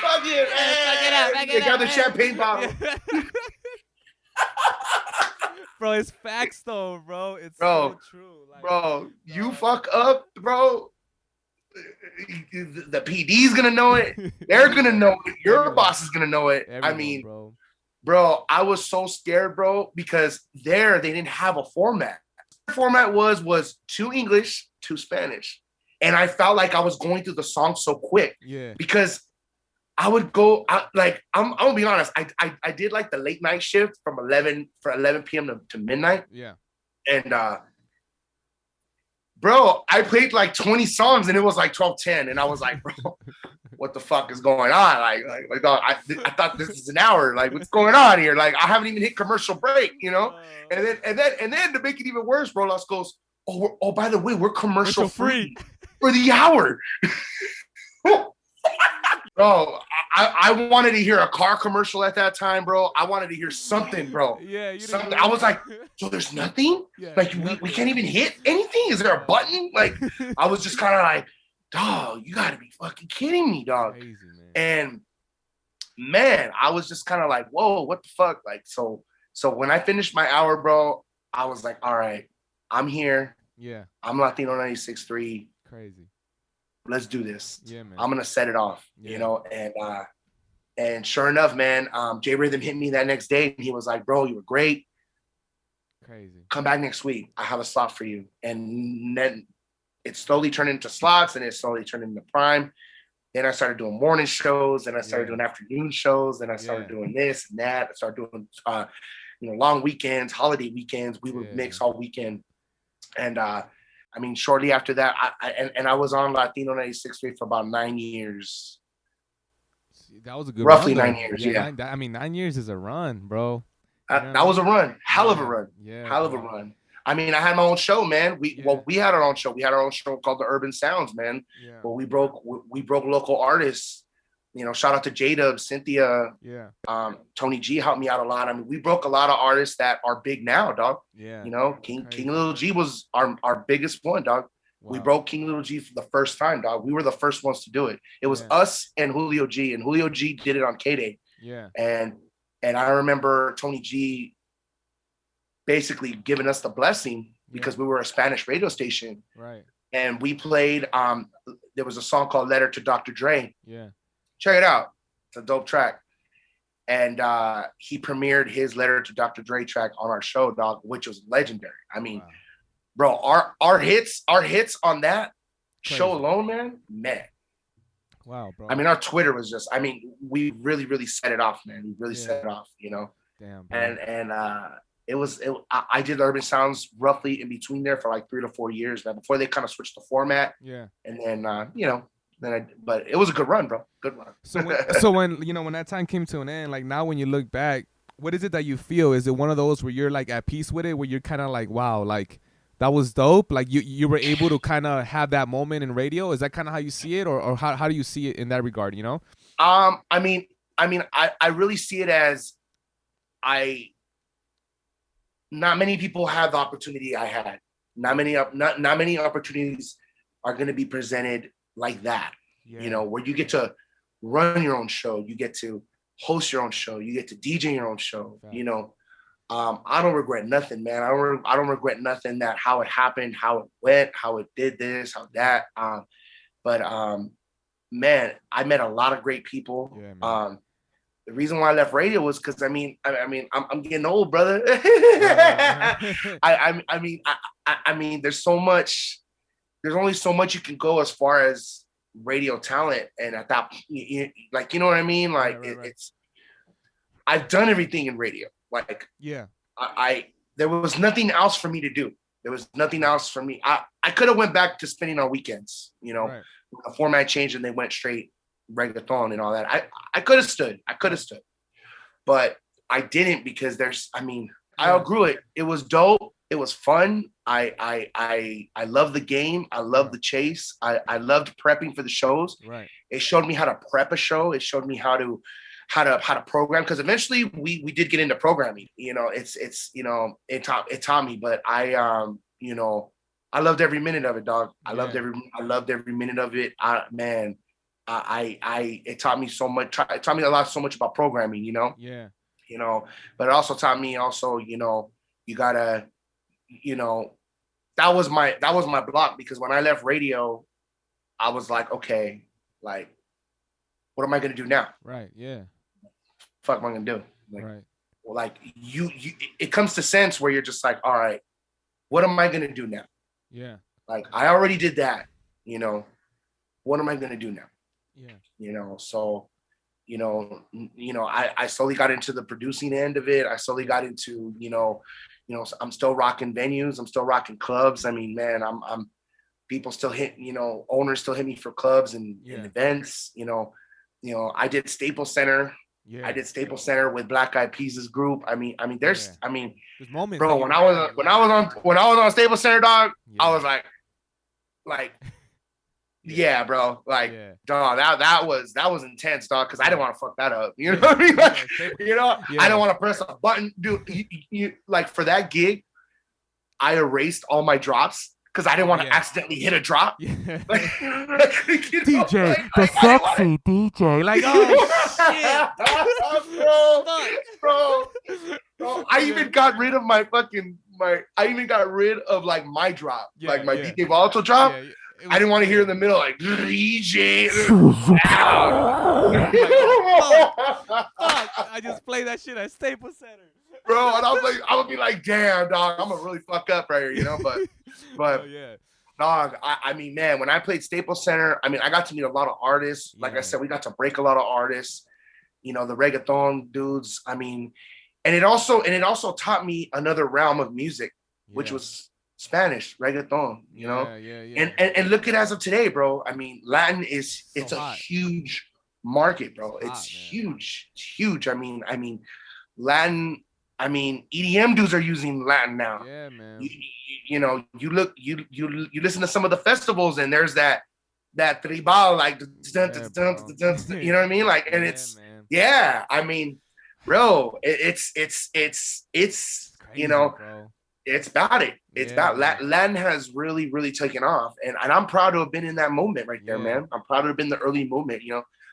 [SPEAKER 2] fuck it.
[SPEAKER 1] Fuck it up.
[SPEAKER 2] Got the champagne bottle.
[SPEAKER 1] Bro, it's facts though, bro. It's so true. Like,
[SPEAKER 2] bro, you fuck up, bro. The PD's gonna know it. They're gonna know it. Your boss is gonna know it. I mean, bro, I was so scared, bro, because they didn't have a format. The format was 2 English, 2 Spanish. And I felt like I was going through the song so quick. Yeah. Because I would go, I'm gonna be honest, I did like the late night shift from 11 p.m. to midnight. Yeah. And bro, I played like 20 songs and it was like 12:10. And I was like, bro, what the fuck is going on? Like I thought this is an hour. Like, what's going on here? Like, I haven't even hit commercial break, you know? And then to make it even worse, bro, Los goes, oh, by the way, we're commercial free for the hour. Bro, I wanted to hear a car commercial at that time, bro. I wanted to hear something, bro. Yeah, something. I was like, so there's nothing? Yeah, like, we can't even hit anything? Is there a button? Like, I was just kind of like, dog, you got to be fucking kidding me, dog. Crazy, man. And, man, I was just kind of like, whoa, what the fuck? Like, so when I finished my hour, bro, I was like, all right, I'm here. Yeah. I'm Latino 96.3. Crazy. Let's do this. Yeah, man. I'm gonna set it off, you know. And sure enough, man, J Rhythm hit me that next day and he was like, bro, you were great. Crazy. Come back next week. I have a slot for you. And then it slowly turned into slots and it slowly turned into prime. Then I started doing morning shows, then I started doing afternoon shows, then I started doing this and that. I started doing long weekends, holiday weekends. We would mix all weekend. And I mean, shortly after that, I was on Latino 96.3 for about 9 years.
[SPEAKER 1] That was a good
[SPEAKER 2] roughly
[SPEAKER 1] run,
[SPEAKER 2] 9 years.
[SPEAKER 1] 9 years is a run, bro.
[SPEAKER 2] That was a run, hell of a run, hell of a run. I mean, I had my own show, man. We had our own show. We had our own show called The Urban Sounds, man. Yeah. Where we broke local artists. You know, shout out to J-Dub, Cynthia, Tony G helped me out a lot. I mean, we broke a lot of artists that are big now, dog. Yeah. You know, King Little G was our biggest one, dog. Wow. We broke King Little G for the first time, dog. We were the first ones to do it. It was us and Julio G, and Julio G did it on K-Day. Yeah. And I remember Tony G basically giving us the blessing because we were a Spanish radio station. Right. And we played, there was a song called Letter to Dr. Dre. Yeah. Check it out. It's a dope track. And he premiered his Letter to Dr. Dre track on our show, dog, which was legendary. I mean, bro, our hits on that show alone, man. Wow, bro. I mean, our Twitter was just, I mean, we really, really set it off, man. We really set it off, you know? Damn, bro. And I did Urban Sounds roughly in between there for like 3 to 4 years, man, before they kind of switched the format. Yeah. And then, But it was a good run, bro. Good run.
[SPEAKER 1] So when when that time came to an end, like now when you look back, what is it that you feel? Is it one of those where you're like at peace with it, where you're kind of like, wow, like that was dope, like you were able to kind of have that moment in radio? Is that kind of how you see it, or how do you see it in that regard?
[SPEAKER 2] I mean, I really see it as not many people have the opportunity I had. Not many opportunities are going to be presented like that. Yeah. Where you get to run your own show, you get to host your own show, you get to DJ your own show. Right. I don't regret nothing, man. I don't regret nothing that how it happened, how it went, how it did this, how that. But man, I met a lot of great people. Yeah, the reason why I left radio was because I'm getting old, brother. I mean, there's only so much you can go as far as radio talent, and at that, like, you know what I mean? Like, right. It's I've done everything in radio. Like, yeah, there was nothing else for me to do. There was nothing else for me. I could have went back to spinning on weekends, right. The format changed and they went straight reggaeton and all that. I could have stood, but I didn't, because I outgrew it. It was dope. It was fun. I love the game. I love the chase. I loved prepping for the shows. Right. It showed me how to prep a show. It showed me how to program, because eventually we did get into programming. It taught me, but I loved every minute of it, dog. I loved every minute of it. It taught me so much. It taught me so much about programming. Yeah. But it also taught me you gotta, that was my block, because when I left radio, I was like, okay, like, what am I gonna do now? Right. Yeah. Fuck, am I gonna do? Like, right. Well, like you, it comes to sense where you're just like, all right, what am I gonna do now? Yeah. Like, I already did that. What am I gonna do now? Yeah. So, I slowly got into the producing end of it. I slowly got into, I'm still rocking venues. I'm still rocking clubs. I mean, man, I'm people still hit, owners still hit me for clubs and events. I did Staples Center. Yeah. I did Staples Center with Black Eyed Peas' group. There's moments, bro. When I was on Staples Center, dog, I was like, yeah, bro. Like, dog, that was intense, dog, because I didn't want to fuck that up. You know what I mean? Like, I don't want to press a button, dude. Like, for that gig, I erased all my drops because I didn't want to accidentally hit a drop. Yeah. DJ, like, the sexy DJ. Like, oh shit, bro. I even got rid of my like my drop, like my DJ Volotyl drop. Yeah. I didn't want to hear in the middle, like, DJ.
[SPEAKER 1] Fuck. I just played that shit at Staples Center.
[SPEAKER 2] Bro, and I would be like, damn, dog, I'm gonna really fuck up right here, But dog, man, when I played Staples Center, I got to meet a lot of artists. Like I said, we got to break a lot of artists, the reggaeton dudes. And it also taught me another realm of music, which was Spanish reggaeton, And look at as of today, bro. Latin it's a huge market, bro. It's huge. It's huge. Latin, EDM dudes are using Latin now. Yeah, man. You listen to some of the festivals, and there's that tribal, like, you know what I mean? Like, and it's bro, it's crazy, bro. It's about it. It's about Latin has really, really taken off. And I'm proud to have been in that moment right there, man. I'm proud to have been the early movement,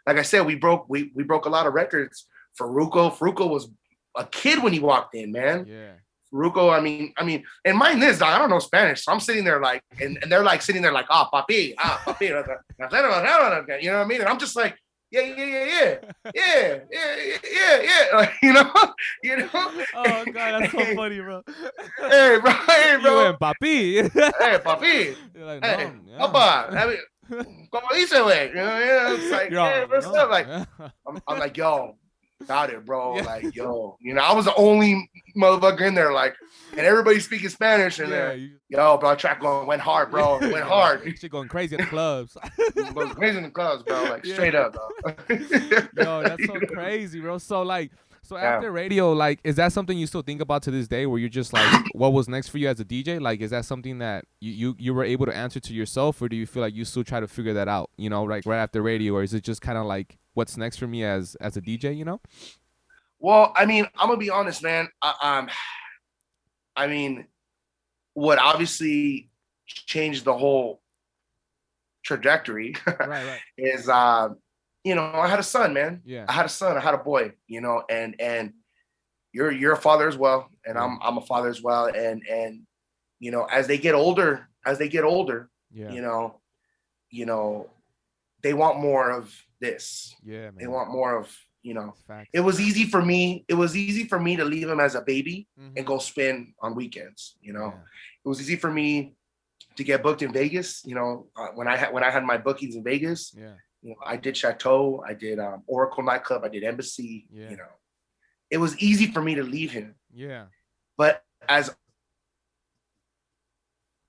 [SPEAKER 2] Like I said, we broke a lot of records. Faruko was a kid when he walked in, man. Yeah. Faruko, and mind this, dog, I don't know Spanish. So I'm sitting there like, and they're like sitting there like, papi. You know what I mean? And I'm just like, yeah. Like,
[SPEAKER 1] Oh God, that's so funny, bro.
[SPEAKER 2] Hey, bro.
[SPEAKER 1] You went, papi.
[SPEAKER 2] Hey, papi. You're like, hey, papa. Como dice, güey? It's like, hey, what's up? Like, I'm like, yo, about it, bro.
[SPEAKER 1] Yeah.
[SPEAKER 2] Like, yo, I was the only motherfucker in there, like, and everybody speaking Spanish in there. Yo, bro, track went hard, bro. It went hard.
[SPEAKER 1] Shit going crazy at the clubs.
[SPEAKER 2] Going crazy in the clubs, bro. Like, straight up, bro.
[SPEAKER 1] Yo, that's so crazy, bro. So, like, after radio, like, is that something you still think about to this day, where you're just like, what was next for you as a DJ? Like, is that something that you were able to answer to yourself, or do you feel like you still try to figure that out, like right after radio, or is it just kind of like, what's next for me as a DJ,
[SPEAKER 2] Well, I mean, I'm gonna be honest, man. I mean, what obviously changed the whole trajectory
[SPEAKER 1] right.
[SPEAKER 2] is I had a son, man.
[SPEAKER 1] Yeah.
[SPEAKER 2] I had a son, I had a boy, and you're a father as well, and I'm a father as well, and as they get older,
[SPEAKER 1] yeah.
[SPEAKER 2] They want more of this.
[SPEAKER 1] Yeah, man.
[SPEAKER 2] They want more of,
[SPEAKER 1] Facts.
[SPEAKER 2] It was easy for me to leave him as a baby and go spin on weekends. It was easy for me to get booked in Vegas. When I had my bookings in Vegas, I did Chateau, I did Oracle nightclub, I did Embassy. It was easy for me to leave him.
[SPEAKER 1] Yeah.
[SPEAKER 2] But as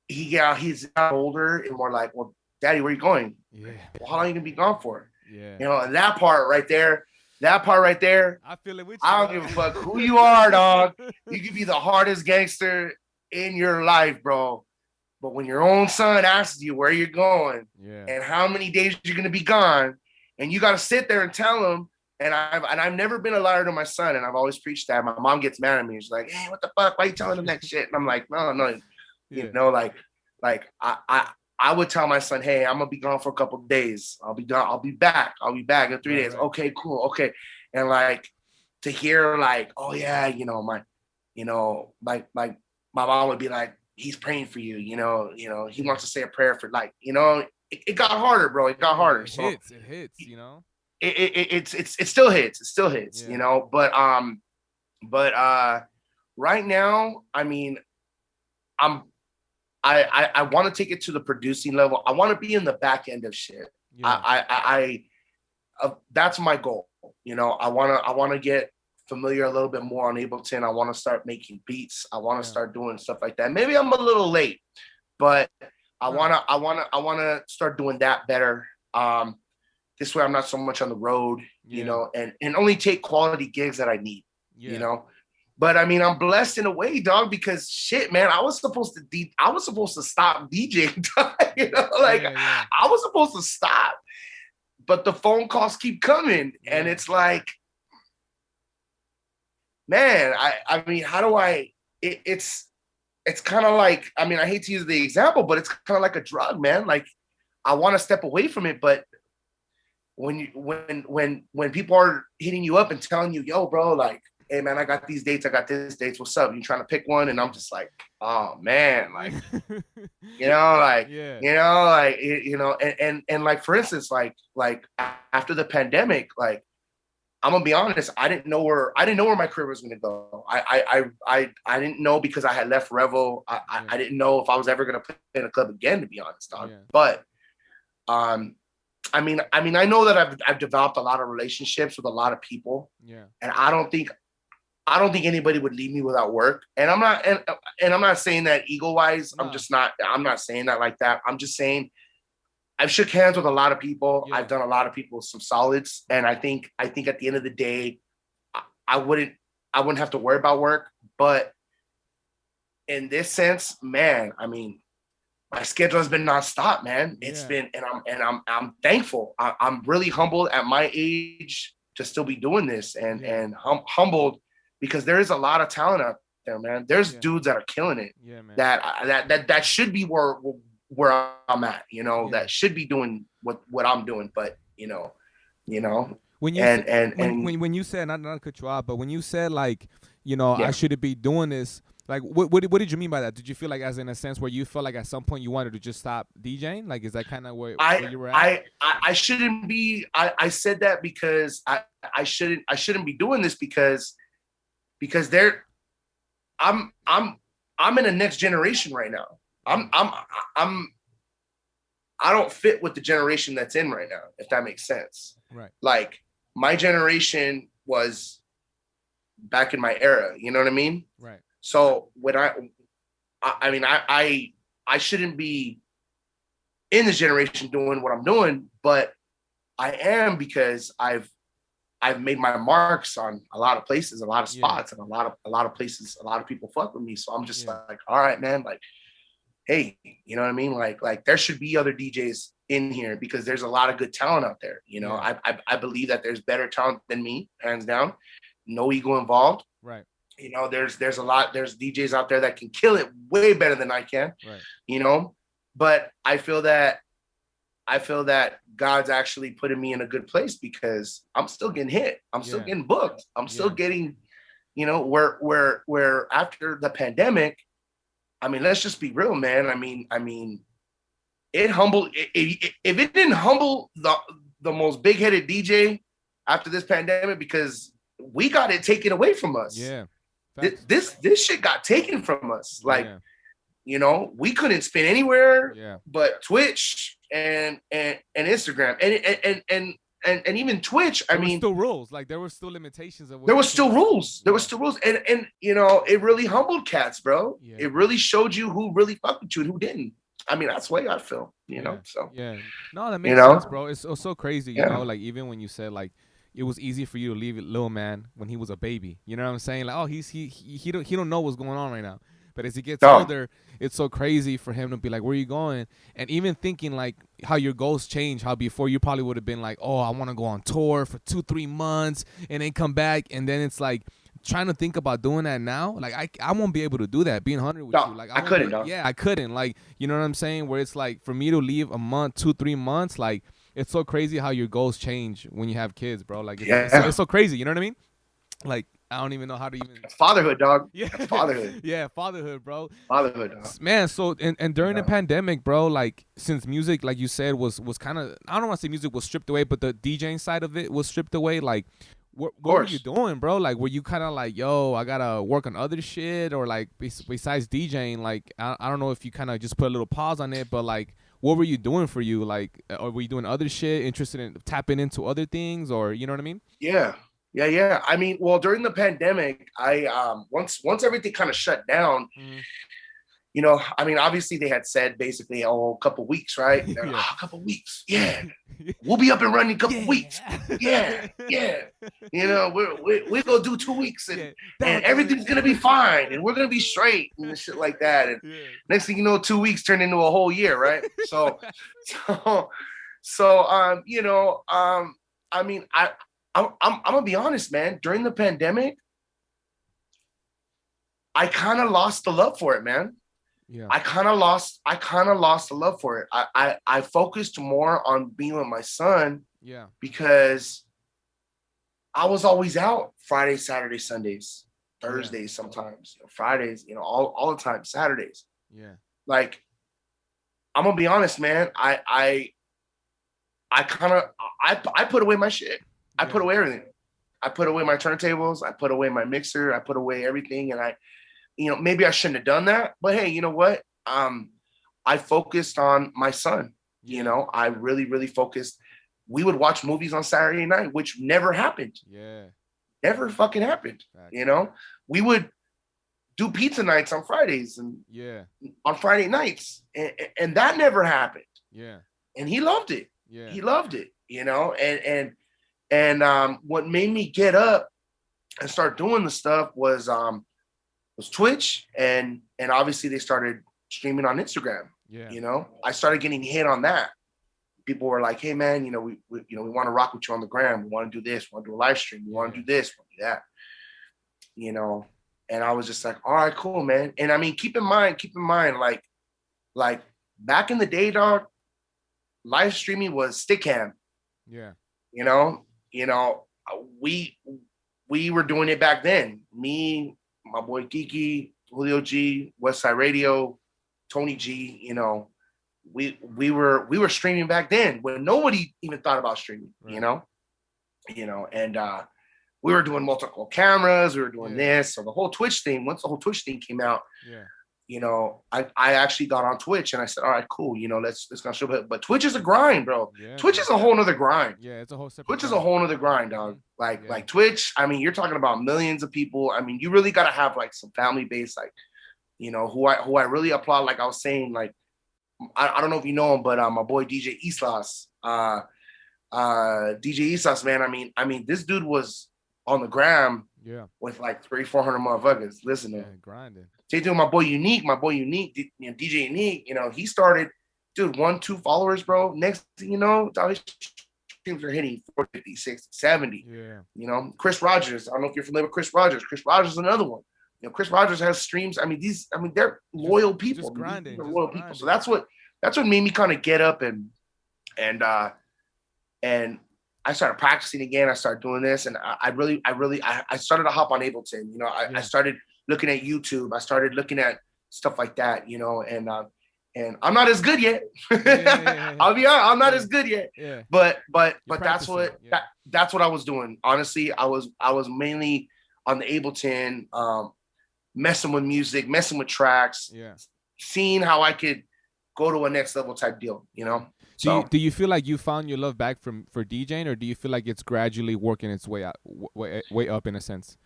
[SPEAKER 2] he's got older, and we're like, well, Daddy, where are you going?
[SPEAKER 1] Yeah.
[SPEAKER 2] Well, how long are you gonna be gone for?
[SPEAKER 1] Yeah.
[SPEAKER 2] And that part right there,
[SPEAKER 1] I feel it with you.
[SPEAKER 2] I don't give a fuck who you are, dog. You could be the hardest gangster in your life, bro. But when your own son asks you where you're going and how many days you're gonna be gone, and you gotta sit there and tell him, and I've never been a liar to my son, and I've always preached that. My mom gets mad at me. She's like, "Hey, what the fuck? Why are you telling him that shit?" And I'm like, no. I would tell my son, "Hey, I'm gonna be gone for a couple of days. I'll be gone. I'll be back in 3 days." Right. Okay, cool. Okay. And like to hear like, "Oh yeah, my mom would be like, he's praying for you, he wants to say a prayer for it got harder, bro. It got harder.
[SPEAKER 1] It hits,
[SPEAKER 2] It still hits. It still hits, but right now, I mean, I want to take it to the producing level. I want to be in the back end of shit. Yeah. That's my goal. I want to get familiar a little bit more on Ableton. I want to start making beats. I want to start doing stuff like that. Maybe I'm a little late, but I want to start doing that better. This way I'm not so much on the road, and only take quality gigs that I need, But I mean, I'm blessed in a way, dog, because shit, man, I was supposed to stop DJing, I was supposed to stop, but the phone calls keep coming, and it's like, man, I mean, how do it's kind of like, I mean, I hate to use the example, but it's kind of like a drug, man. Like, I want to step away from it, but when people are hitting you up and telling you, yo, bro, like, hey man, I got these dates, I got this dates, what's up? You trying to pick one? And I'm just like, oh man, like, and like, for instance, like after the pandemic, like, I'm gonna be honest, I didn't know where my career was gonna go. I didn't know, because I had left Revel. I didn't know if I was ever gonna play in a club again, to be honest, dog. Yeah. But I mean, I know that I've developed a lot of relationships with a lot of people.
[SPEAKER 1] Yeah.
[SPEAKER 2] And I don't think anybody would leave me without work. And I'm not saying that ego-wise. No. I'm not saying that like that. I'm just saying I've shook hands with a lot of people. Yeah. I've done a lot of people some solids. And I think at the end of the day, I wouldn't have to worry about work. But in this sense, man, I mean, my schedule has been nonstop, man. It's been, and I'm thankful. I'm really humbled at my age to still be doing this, and humbled because there is a lot of talent out there, man. There's dudes that are killing it. Yeah, man. That should be where I'm at, that should be doing what I'm doing, but when you
[SPEAKER 1] when you said, not to cut you off, but when you said like, I shouldn't be doing this. Like, what did you mean by that? Did you feel like, as in a sense where you felt like at some point you wanted to just stop DJing? Like, is that kind of where you were at?
[SPEAKER 2] I shouldn't be. I said that because I shouldn't be doing this because I'm in a next generation right now. I don't fit with the generation that's in right now, if that makes sense.
[SPEAKER 1] Right.
[SPEAKER 2] Like, my generation was back in my era. You know what I mean?
[SPEAKER 1] Right.
[SPEAKER 2] So when I mean, I shouldn't be in this generation doing what I'm doing, but I am, because I've made my marks on a lot of places, a lot of spots, and a lot of places. A lot of people fuck with me, so I'm just like, all right, man. Like, hey, you know what I mean? Like there should be other DJs in here, because there's a lot of good talent out there. You know, I believe that there's better talent than me, hands down. No ego involved.
[SPEAKER 1] Right.
[SPEAKER 2] You know, there's DJs out there that can kill it way better than I can.
[SPEAKER 1] Right.
[SPEAKER 2] You know, but I feel that God's actually putting me in a good place, because I'm still getting hit. I'm still getting booked. I'm still getting, you know, where after the pandemic, I mean, let's just be real, man. I mean, it humbled. If it didn't humble the most big-headed DJ after this pandemic, because we got it taken away from us.
[SPEAKER 1] Yeah.
[SPEAKER 2] This shit got taken from us. Like, you know, we couldn't spin anywhere but Twitch and Instagram and even Twitch. I mean,
[SPEAKER 1] still rules. Like, there were still limitations of what
[SPEAKER 2] there was still rules. There was still rules. And you know, it really humbled cats, bro. It really showed you who really fucked with you and who didn't. I mean, that's the way I feel, you know. So
[SPEAKER 1] no, that makes sense, bro. It's so crazy, you know. Like, even when you said, like, it was easy for you to leave Lil Man when he was a baby. You know what I'm saying? Like, oh, he don't know what's going on right now. But as he gets older, it's so crazy for him to be like, where are you going? And even thinking, like, how your goals change, how before you probably would have been like, oh, I want to go on tour for 2-3 months and then come back. And then it's like trying to think about doing that now. Like, I won't be able to do that, being 100 with you. Like,
[SPEAKER 2] I couldn't, dog.
[SPEAKER 1] Yeah, I couldn't. Like, you know what I'm saying? Where it's like, for me to leave a month, 2-3 months, like, it's so crazy how your goals change when you have kids, bro. Like, it's so crazy. You know what I mean? Like, I don't even know how to even.
[SPEAKER 2] Fatherhood, dog.
[SPEAKER 1] Yeah,
[SPEAKER 2] that's fatherhood.
[SPEAKER 1] Yeah, fatherhood, bro.
[SPEAKER 2] Fatherhood, dog.
[SPEAKER 1] Man. So and during the pandemic, bro, like, since music, like you said, was kind of, I don't want to say music was stripped away, but the DJing side of it was stripped away. Like, what were you doing, bro? Like, were you kind of like, yo, I gotta work on other shit, or like besides DJing? Like, I don't know if you kind of just put a little pause on it, but like, what were you doing for you? Like, or were you doing other shit, interested in tapping into other things, or you know what I mean?
[SPEAKER 2] Yeah. I mean, well, during the pandemic, I once everything kind of shut down, you know, I mean, obviously they had said basically, a couple weeks, right? Like, a couple weeks. Yeah. We'll be up and running a couple weeks. Yeah. You know, we're going to do 2 weeks and everything's going to be fine and we're going to be straight and shit like that. And next thing you know, 2 weeks turned into a whole year, right? So you know, I mean, I'm gonna be honest, man. During the pandemic, I kind of lost the love for it, man.
[SPEAKER 1] Yeah.
[SPEAKER 2] I kind of lost the love for it. I focused more on being with my son.
[SPEAKER 1] Yeah.
[SPEAKER 2] Because I was always out Friday, Saturday, Sundays, Thursdays, sometimes, you know, Fridays, you know, all the time, Saturdays.
[SPEAKER 1] Yeah.
[SPEAKER 2] Like, I'm gonna be honest, man. I put away my shit. I put away everything. I put away my turntables. I put away my mixer. I put away everything. And you know, maybe I shouldn't have done that, but hey, you know what? I focused on my son. You know, I really, really focused. We would watch movies on Saturday night, which never happened.
[SPEAKER 1] Yeah.
[SPEAKER 2] Never fucking happened. Exactly. You know, we would do pizza nights on Fridays and on Friday nights. And that never happened. Yeah. And he loved it. Yeah. He loved it, you know, and what made me get up and start doing the stuff was Twitch, and obviously they started streaming on Instagram. Yeah. You know, I started getting hit on that. People were like, "Hey, man, you know, we want to rock with you on the gram. We want to do this. We want to do a live stream. We want to do this. We want to do that." You know, and I was just like, "All right, cool, man." And I mean, keep in mind, like back in the day, dog, live streaming was stickcam. Yeah. You know, we were doing it back then. Me, my boy Kiki, Julio G, Westside Radio, Tony G, you know, we were streaming back then when nobody even thought about streaming, you know, and we were doing multiple cameras, we were doing this. So the whole Twitch thing, once the whole Twitch thing came out, you know, I actually got on Twitch and I said, all right, cool. You know, let's go show it. But Twitch is a grind, bro.
[SPEAKER 1] Yeah,
[SPEAKER 2] Twitch is a whole nother grind.
[SPEAKER 1] Yeah, it's a whole separate.
[SPEAKER 2] Twitch is a whole nother grind, dog. Like Twitch. I mean, you're talking about millions of people. I mean, you really got to have like some family base, like, you know, who I really applaud. Like I was saying, like, I don't know if you know him, but my boy DJ Islas, DJ Islas, man. I mean, this dude was on the gram, with like 300-400 motherfuckers listening, grinding. Say to my boy Unique, you know, DJ Unique. You know, he started, dude, 1-2 followers, bro. Next thing you know, his streams are hitting 450, 60, 70. Yeah. You know, Chris Rogers. I don't know if you're familiar with Chris Rogers. Chris Rogers is another one. You know, Chris Rogers has streams. I mean, they're loyal people. Just grinding. They're loyal people. So that's what made me kind of get up and I started practicing again. I started doing this, and I started to hop on Ableton. You know, I started looking at YouTube. I started looking at stuff like that. You know, and I'm not as good yet. I'll be honest, I'm not as good yet. Yeah. But that's what I was doing. Honestly, I was mainly on the Ableton, messing with music, messing with tracks, seeing how I could go to a next level type deal. You know.
[SPEAKER 1] Do you feel like you found your love back for DJing, or do you feel like it's gradually working its way out, way up in a sense?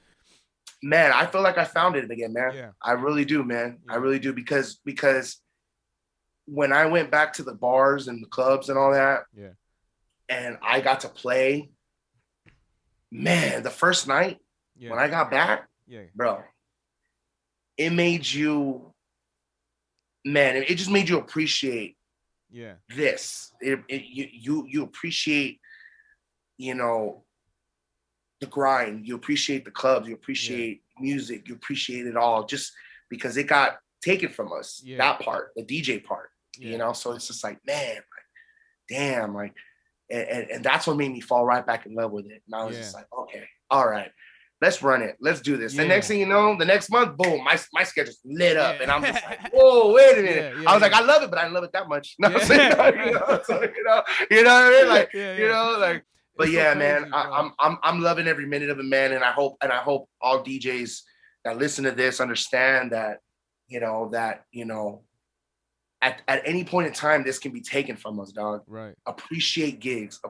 [SPEAKER 2] Man, I feel like I found it again, man. Yeah. I really do, man. Yeah. I really do, because when I went back to the bars and the clubs and all that, and I got to play, man, the first night when I got back, bro, it made you, man, it just made you appreciate this. You appreciate, you know, the grind. You appreciate the clubs. You appreciate music. You appreciate it all, just because it got taken from us. That part, the DJ part. You know, so it's just like, man, like, damn, like, and that's what made me fall right back in love with it. And I was just like, okay, all right, let's run it. Let's do this. The next thing you know, the next month, boom, my schedule's lit up. And I'm just like, whoa, wait a minute. I was like, I love it, but I didn't love it that much. You know what I'm saying? You know, so, you know what I mean? Like, you know, like, but it's so crazy, man, I'm loving every minute of it, man. And I hope all DJs that listen to this understand that, you know, at any point in time, this can be taken from us, dog. Right. Appreciate gigs.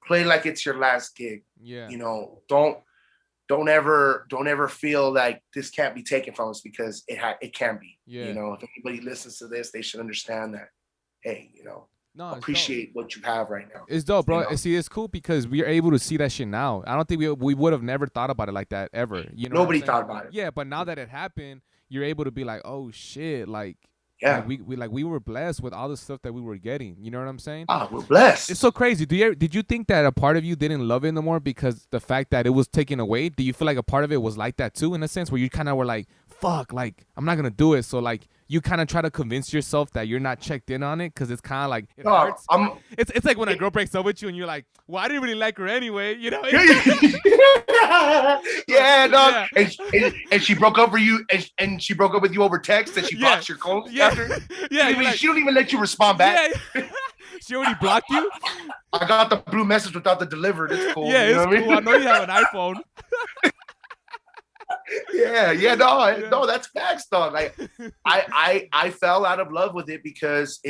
[SPEAKER 2] Play like it's your last gig. Yeah. You know, don't ever feel like this can't be taken from us, because it can be. Yeah. You know, if anybody listens to this, they should understand that, hey, you know, appreciate what you have right now.
[SPEAKER 1] It's dope, bro. You know? See, it's cool because we are able to see that shit now. I don't think we would have never thought about it like that ever. You know,
[SPEAKER 2] nobody thought about it.
[SPEAKER 1] Yeah, but now that it happened, you're able to be like, oh shit, like. Yeah, like we were blessed with all the stuff that we were getting. You know what I'm saying?
[SPEAKER 2] We're blessed.
[SPEAKER 1] It's so crazy. Did you think that a part of you didn't love it no more because the fact that it was taken away? Do you feel like a part of it was like that too, in a sense, where you kind of were like, fuck, like I'm not gonna do it. So like you kind of try to convince yourself that you're not checked in on it, because it's kind of like it hurts. It's like when a girl breaks up with you and you're like, well, I didn't really like her anyway, you know?
[SPEAKER 2] Yeah, dog. Yeah. And she broke up for you, and she broke up with you over text, and she blocks your calls after. Yeah, like, she don't even let you respond back.
[SPEAKER 1] Yeah. She already blocked you.
[SPEAKER 2] I got the blue message without the delivered. It's cool.
[SPEAKER 1] Yeah, it's cool. I know you have an iPhone.
[SPEAKER 2] No, that's facts, dog. Like, I fell out of love with it because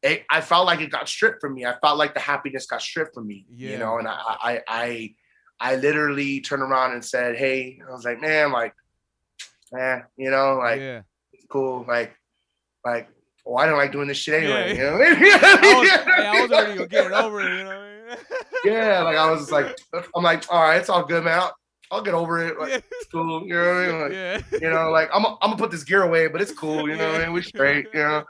[SPEAKER 2] I felt like it got stripped from me. I felt like the happiness got stripped from me, you know, and I literally turned around and said, hey, I was like, man, like, you know, like, it's cool. Like, well, I don't like doing this shit anyway. You know?
[SPEAKER 1] I was already getting over it, you know?
[SPEAKER 2] Yeah, like I was just like, I'm like, all right, it's all good, man. I'll get over it. Like, it's cool. You know what I mean? Like, you know, like I'm gonna put this gear away, but it's cool. You know what I mean? We're straight. You know,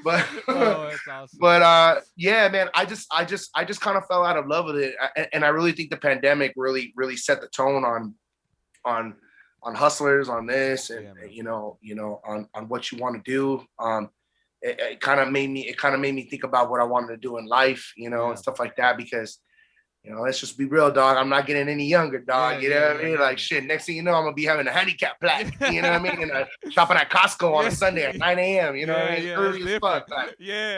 [SPEAKER 2] but that's awesome. But yeah, man, I just kind of fell out of love with it, and I really think the pandemic really set the tone on hustlers, on this, and you know, on what you want to do. It kind of made me think about what I wanted to do in life, you know, and stuff like that, because, you know, let's just be real, dog. I'm not getting any younger, dog. You know what I mean? Like, shit, next thing you know, I'm going to be having a handicap plaque. You know what I mean? And shopping at Costco on a Sunday at 9 a.m. You know what I mean? Early as fuck. Like,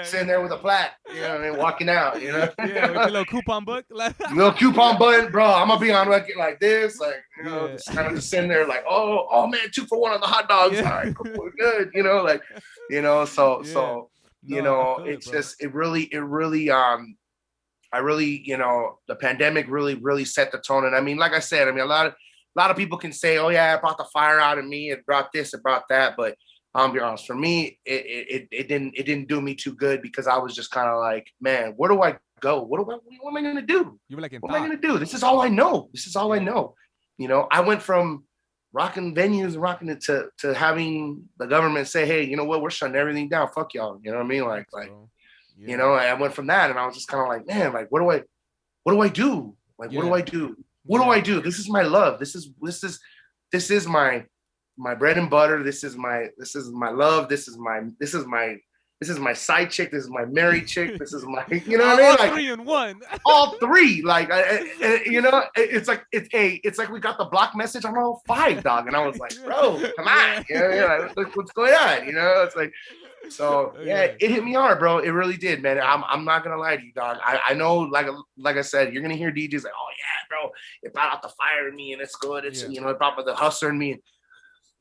[SPEAKER 2] sitting there with a plaque. You know what I mean? Walking out, you know?
[SPEAKER 1] Yeah, with your little coupon book.
[SPEAKER 2] Little coupon button, bro. I'm going to be on record like this. Like, You know, just kind of just sitting there like, oh man, 2 for 1 on the hot dogs. All right, cool, we're good. You know, like, you know, so you know, it's just it really I really, you know, the pandemic really set the tone. And I mean, like I said, I mean, a lot of people can say, oh yeah, it brought the fire out of me, it brought this, it brought that, but I'll be honest, for me, it didn't do me too good, because I was just kind of like, man, where do I go? What am I gonna do?
[SPEAKER 1] You were like,
[SPEAKER 2] what am I gonna do? This is all I know. This is all I know. You know, I went from rocking venues and rocking it to having the government say, hey, you know what, we're shutting everything down. Fuck y'all. You know what I mean? Like, you know, I went from that, and I was just kind of like, man, like, what do I do? Like, what do I do? What do I do? This is my love. This is my bread and butter. This is my love. This is my side chick. This is my married chick. This is my, you know what I mean?
[SPEAKER 1] All
[SPEAKER 2] like,
[SPEAKER 1] 3 in 1.
[SPEAKER 2] all 3. Like, you know, it's like we got the block message on all 5, dog. And I was like, bro, come on. You know, like, what's going on? You know, it's like, so yeah, it hit me hard, bro. It really did, man. I'm not gonna lie to you, dog. I know, like I said, you're gonna hear DJs like, oh yeah, bro, it brought out the fire in me, and it's good. It's you know, it brought out the hustler in me.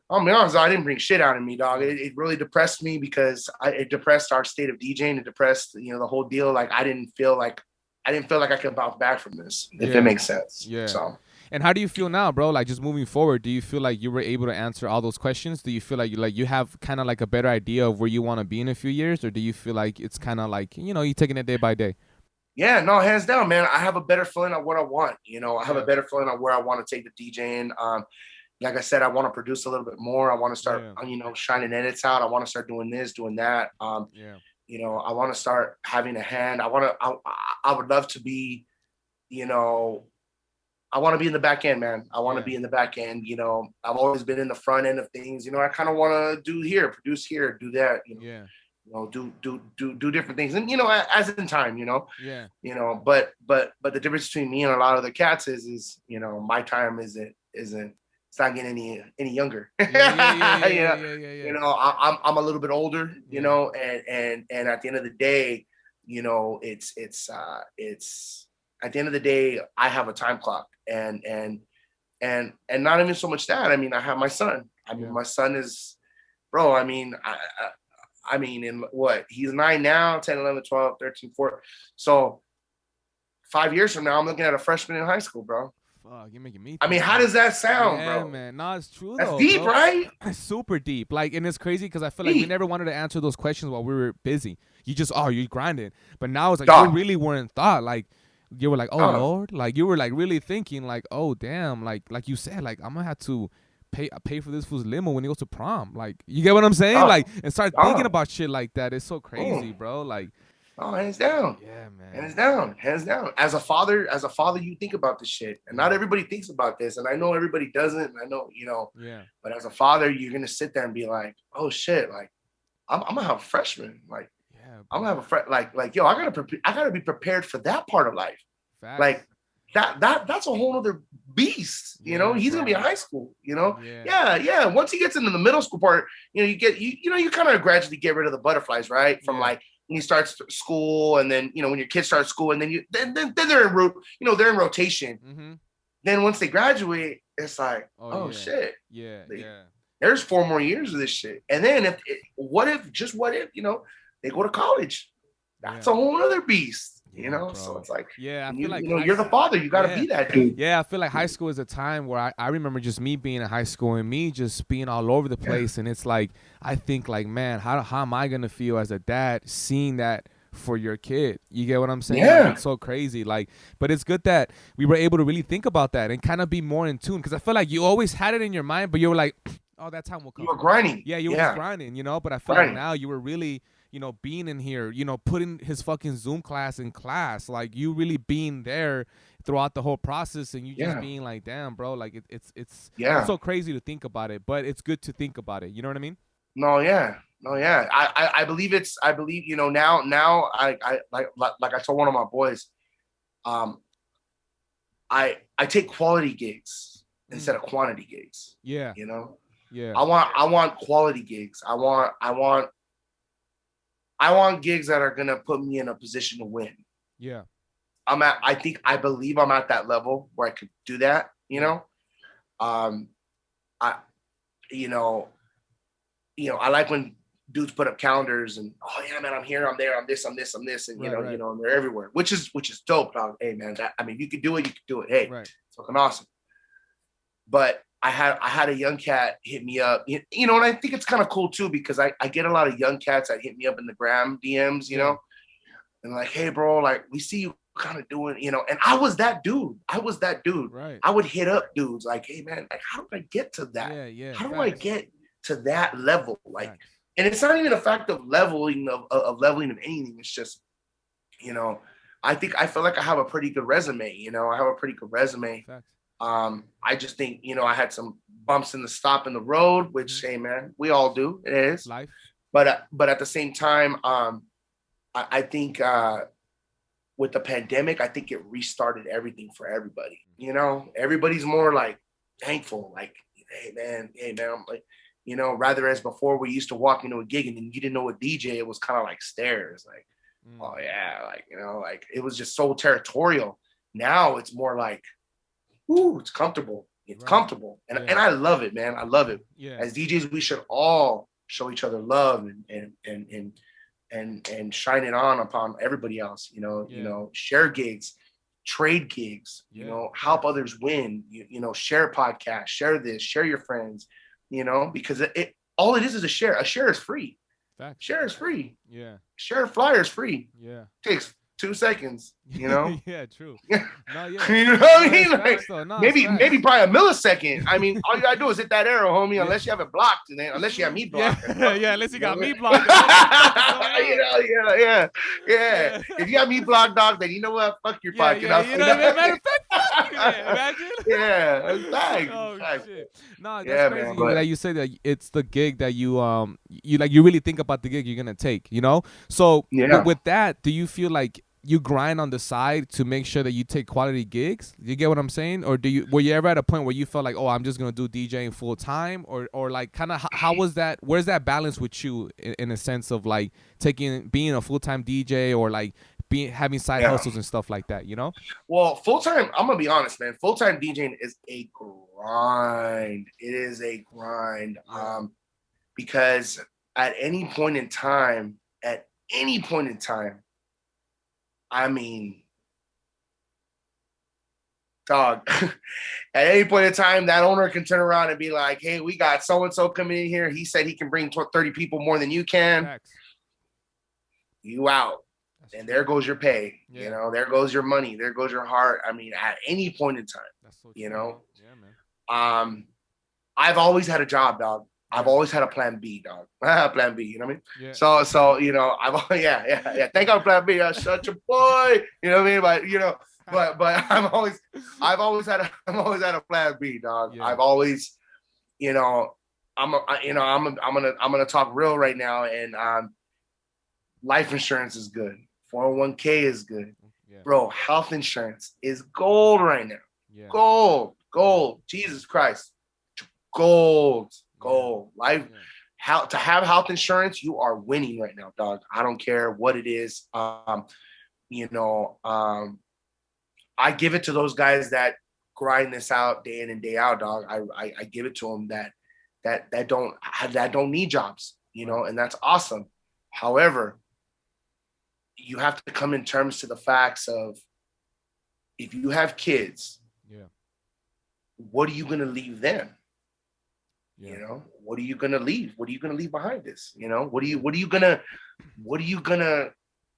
[SPEAKER 2] I'll be honest, I didn't bring shit out of me, dog. It really depressed me, because it depressed our state of DJing. It depressed, you know, the whole deal. Like, I didn't feel like I could bounce back from this, if it makes sense. Yeah. So.
[SPEAKER 1] And how do you feel now, bro? Like, just moving forward, do you feel like you were able to answer all those questions? Do you feel like you have kind of like a better idea of where you want to be in a few years, or do you feel like it's kind of like, you know, you're taking it day by day?
[SPEAKER 2] Yeah, no, hands down, man. I have a better feeling of what I want. You know, I have a better feeling of where I want to take the DJing. Like I said, I want to produce a little bit more. I want to start, you know, shining edits out. I want to start doing this, doing that. You know, I want to start having a hand. I would love to be, you know, I want to be in the back end, man. I want to be in the back end. You know, I've always been in the front end of things. You know, I kind of want to do here, produce here, do that. You know, you know, do different things, and you know, as in time, you know. You know, but the difference between me and a lot of the cats is, you know, my time isn't. It's not getting any younger. You know, I'm a little bit older. You know, and at the end of the day, you know, it's at the end of the day, I have a time clock, and not even so much that. I mean, I have my son. I mean, my son is, bro. I mean, I mean, in what, he's 9 now, 10, 11, 12, 13, 14. So 5 years from now, I'm looking at a freshman in high school, bro.
[SPEAKER 1] Fuck, you're making me.
[SPEAKER 2] I mean, how does that sound, bro?
[SPEAKER 1] Yeah, man. No, it's true.
[SPEAKER 2] That's
[SPEAKER 1] though,
[SPEAKER 2] deep,
[SPEAKER 1] bro.
[SPEAKER 2] right?
[SPEAKER 1] It's super deep. Like, and it's crazy because I feel like we never wanted to answer those questions while we were busy. You just, you're grinding. But now it's like, you really weren't thought. Like, you were like, oh Lord, like you were like really thinking, like, oh damn, like you said, like I'm gonna have to pay for this fool's limo when he goes to prom. Like, you get what I'm saying? Like, and start thinking about shit like that. It's so crazy, bro. Like,
[SPEAKER 2] hands down.
[SPEAKER 1] Yeah, man.
[SPEAKER 2] Hands down. As a father, you think about this shit, and not everybody thinks about this. And I know everybody doesn't. And I know, you know. Yeah. But as a father, you're gonna sit there and be like, oh shit, like I'm gonna have a freshman, like. I'm gonna have a friend like yo. I gotta be prepared for that part of life. Facts. Like that's a whole other beast. You know, he's gonna be in high school. You know, Once he gets into the middle school part, you know, you kind of gradually get rid of the butterflies, right? From like when you start school, and then you know when your kids start school, and then then they're they're in rotation. Mm-hmm. Then once they graduate, it's like shit. There's 4 more years of this shit, and then what if you know. They go to college. That's a whole other beast, you know? Bro. So it's like, I feel like, you know, you're the father. You got to be that dude.
[SPEAKER 1] Yeah, I feel like high school is a time where I remember just me being in high school and me just being all over the place. And it's like, I think like, man, how am I going to feel as a dad seeing that for your kid? You get what I'm saying?
[SPEAKER 2] Yeah.
[SPEAKER 1] Like, it's so crazy. Like, but it's good that we were able to really think about that and kind of be more in tune. Because I feel like you always had it in your mind, but you were like, oh, that time will come.
[SPEAKER 2] You were grinding.
[SPEAKER 1] Yeah, you were just grinding, you know? But I feel like now you were really... you know, being in here, you know, putting his fucking Zoom class in class, like you really being there throughout the whole process, and you just being like, damn, bro, like it's so crazy to think about it, but it's good to think about it. You know what I mean?
[SPEAKER 2] No, yeah. I believe you know, now I like I told one of my boys, I take quality gigs instead of quantity gigs. Yeah. You know? Yeah. I want quality gigs. I want gigs that are gonna put me in a position to win. Yeah. I believe I'm at that level where I could do that, you know? Um, I, you know, I like when dudes put up calendars and, oh yeah, man, I'm here, I'm there, I'm this, and
[SPEAKER 1] right.
[SPEAKER 2] and they're everywhere, which is dope. Hey man, you could do it, Hey,
[SPEAKER 1] right.
[SPEAKER 2] it's fucking awesome. But I had a young cat hit me up, and I think it's kind of cool too, because I get a lot of young cats that hit me up in the gram DMs, and like, hey bro, like we see you kind of doing, and I was that dude.
[SPEAKER 1] Right.
[SPEAKER 2] I would hit up dudes like, hey man, like how do I get to that?
[SPEAKER 1] Yeah.
[SPEAKER 2] How do
[SPEAKER 1] Facts.
[SPEAKER 2] I get to that level? Like,
[SPEAKER 1] Facts.
[SPEAKER 2] and it's not even a fact of leveling of leveling of anything. It's just, I feel like I have a pretty good resume. I have a pretty good resume.
[SPEAKER 1] Facts.
[SPEAKER 2] I just think, I had some bumps in the road, which, hey man, we all do. It is
[SPEAKER 1] life.
[SPEAKER 2] But at the same time, I think with the pandemic, I think it restarted everything for everybody. Everybody's more like thankful, like, hey man, I'm like, rather as before we used to walk into a gig and then you didn't know what DJ, it was kind of like stares, like, oh yeah, like, like it was just so territorial. Now it's more like, ooh, it's comfortable. It's comfortable. And I love it, man. I love it.
[SPEAKER 1] Yeah.
[SPEAKER 2] As DJs, we should all show each other love and shine it on upon everybody else, share gigs, trade gigs, help others win, share podcasts, share this, share your friends, because it all it is a share. A share is free.
[SPEAKER 1] Facts.
[SPEAKER 2] Share is free.
[SPEAKER 1] Yeah.
[SPEAKER 2] Share a flyer is free.
[SPEAKER 1] Yeah.
[SPEAKER 2] Takes 2 seconds,
[SPEAKER 1] Yeah, true. No, yeah.
[SPEAKER 2] You know what I mean? Like,
[SPEAKER 1] no,
[SPEAKER 2] maybe probably a millisecond. I mean, all you gotta do is hit that arrow, homie, unless you have it blocked, and then unless you have me blocked.
[SPEAKER 1] Yeah, unless you got me blocked.
[SPEAKER 2] Yeah. If you got me blocked, dog, then you know what? Fuck your podcast.
[SPEAKER 1] Matter of fact, imagine.
[SPEAKER 2] Yeah, thanks.
[SPEAKER 1] Oh shit. No, that's crazy.
[SPEAKER 2] Man, but
[SPEAKER 1] that you say that it's the gig that you you really think about the gig you're gonna take, So with that, do you feel like you grind on the side to make sure that you take quality gigs? You get what I'm saying? Or were you ever at a point where you felt like, oh, I'm just gonna do DJing full time, or like kind of how was that? Where's that balance with you in a sense of like being a full time DJ or like having side hustles and stuff like that?
[SPEAKER 2] Well, full time. I'm gonna be honest, man. Full time DJing is a grind. It is a grind. Because at any point in time. I mean, dog, at any point in time, that owner can turn around and be like, hey, we got so-and-so coming in here. He said he can bring 30 people more than you can.
[SPEAKER 1] Facts.
[SPEAKER 2] You out. And there goes your pay.
[SPEAKER 1] Yeah.
[SPEAKER 2] There goes your money. There goes your heart. I mean, at any point in time,
[SPEAKER 1] that's so
[SPEAKER 2] Yeah,
[SPEAKER 1] man.
[SPEAKER 2] I've always had a job, dog. I've always had a plan B, dog. Plan B, you know what I mean?
[SPEAKER 1] Yeah.
[SPEAKER 2] So I've yeah. Thank God, plan B. I'm such a boy, you know what I mean? But I've always had a plan B, dog.
[SPEAKER 1] Yeah.
[SPEAKER 2] I've always, I'm gonna talk real right now, and life insurance is good. 401k is good, bro. Health insurance is gold right now.
[SPEAKER 1] Yeah.
[SPEAKER 2] Gold. Jesus Christ, gold. Life, to have health insurance, you are winning right now, dog. I don't care what it is. I give it to those guys that grind this out day in and day out, dog. I give it to them that don't need jobs, and that's awesome. However, you have to come in terms to the facts of, if you have kids, what are you going to leave them? What are you gonna leave? What are you gonna leave behind this? What are you gonna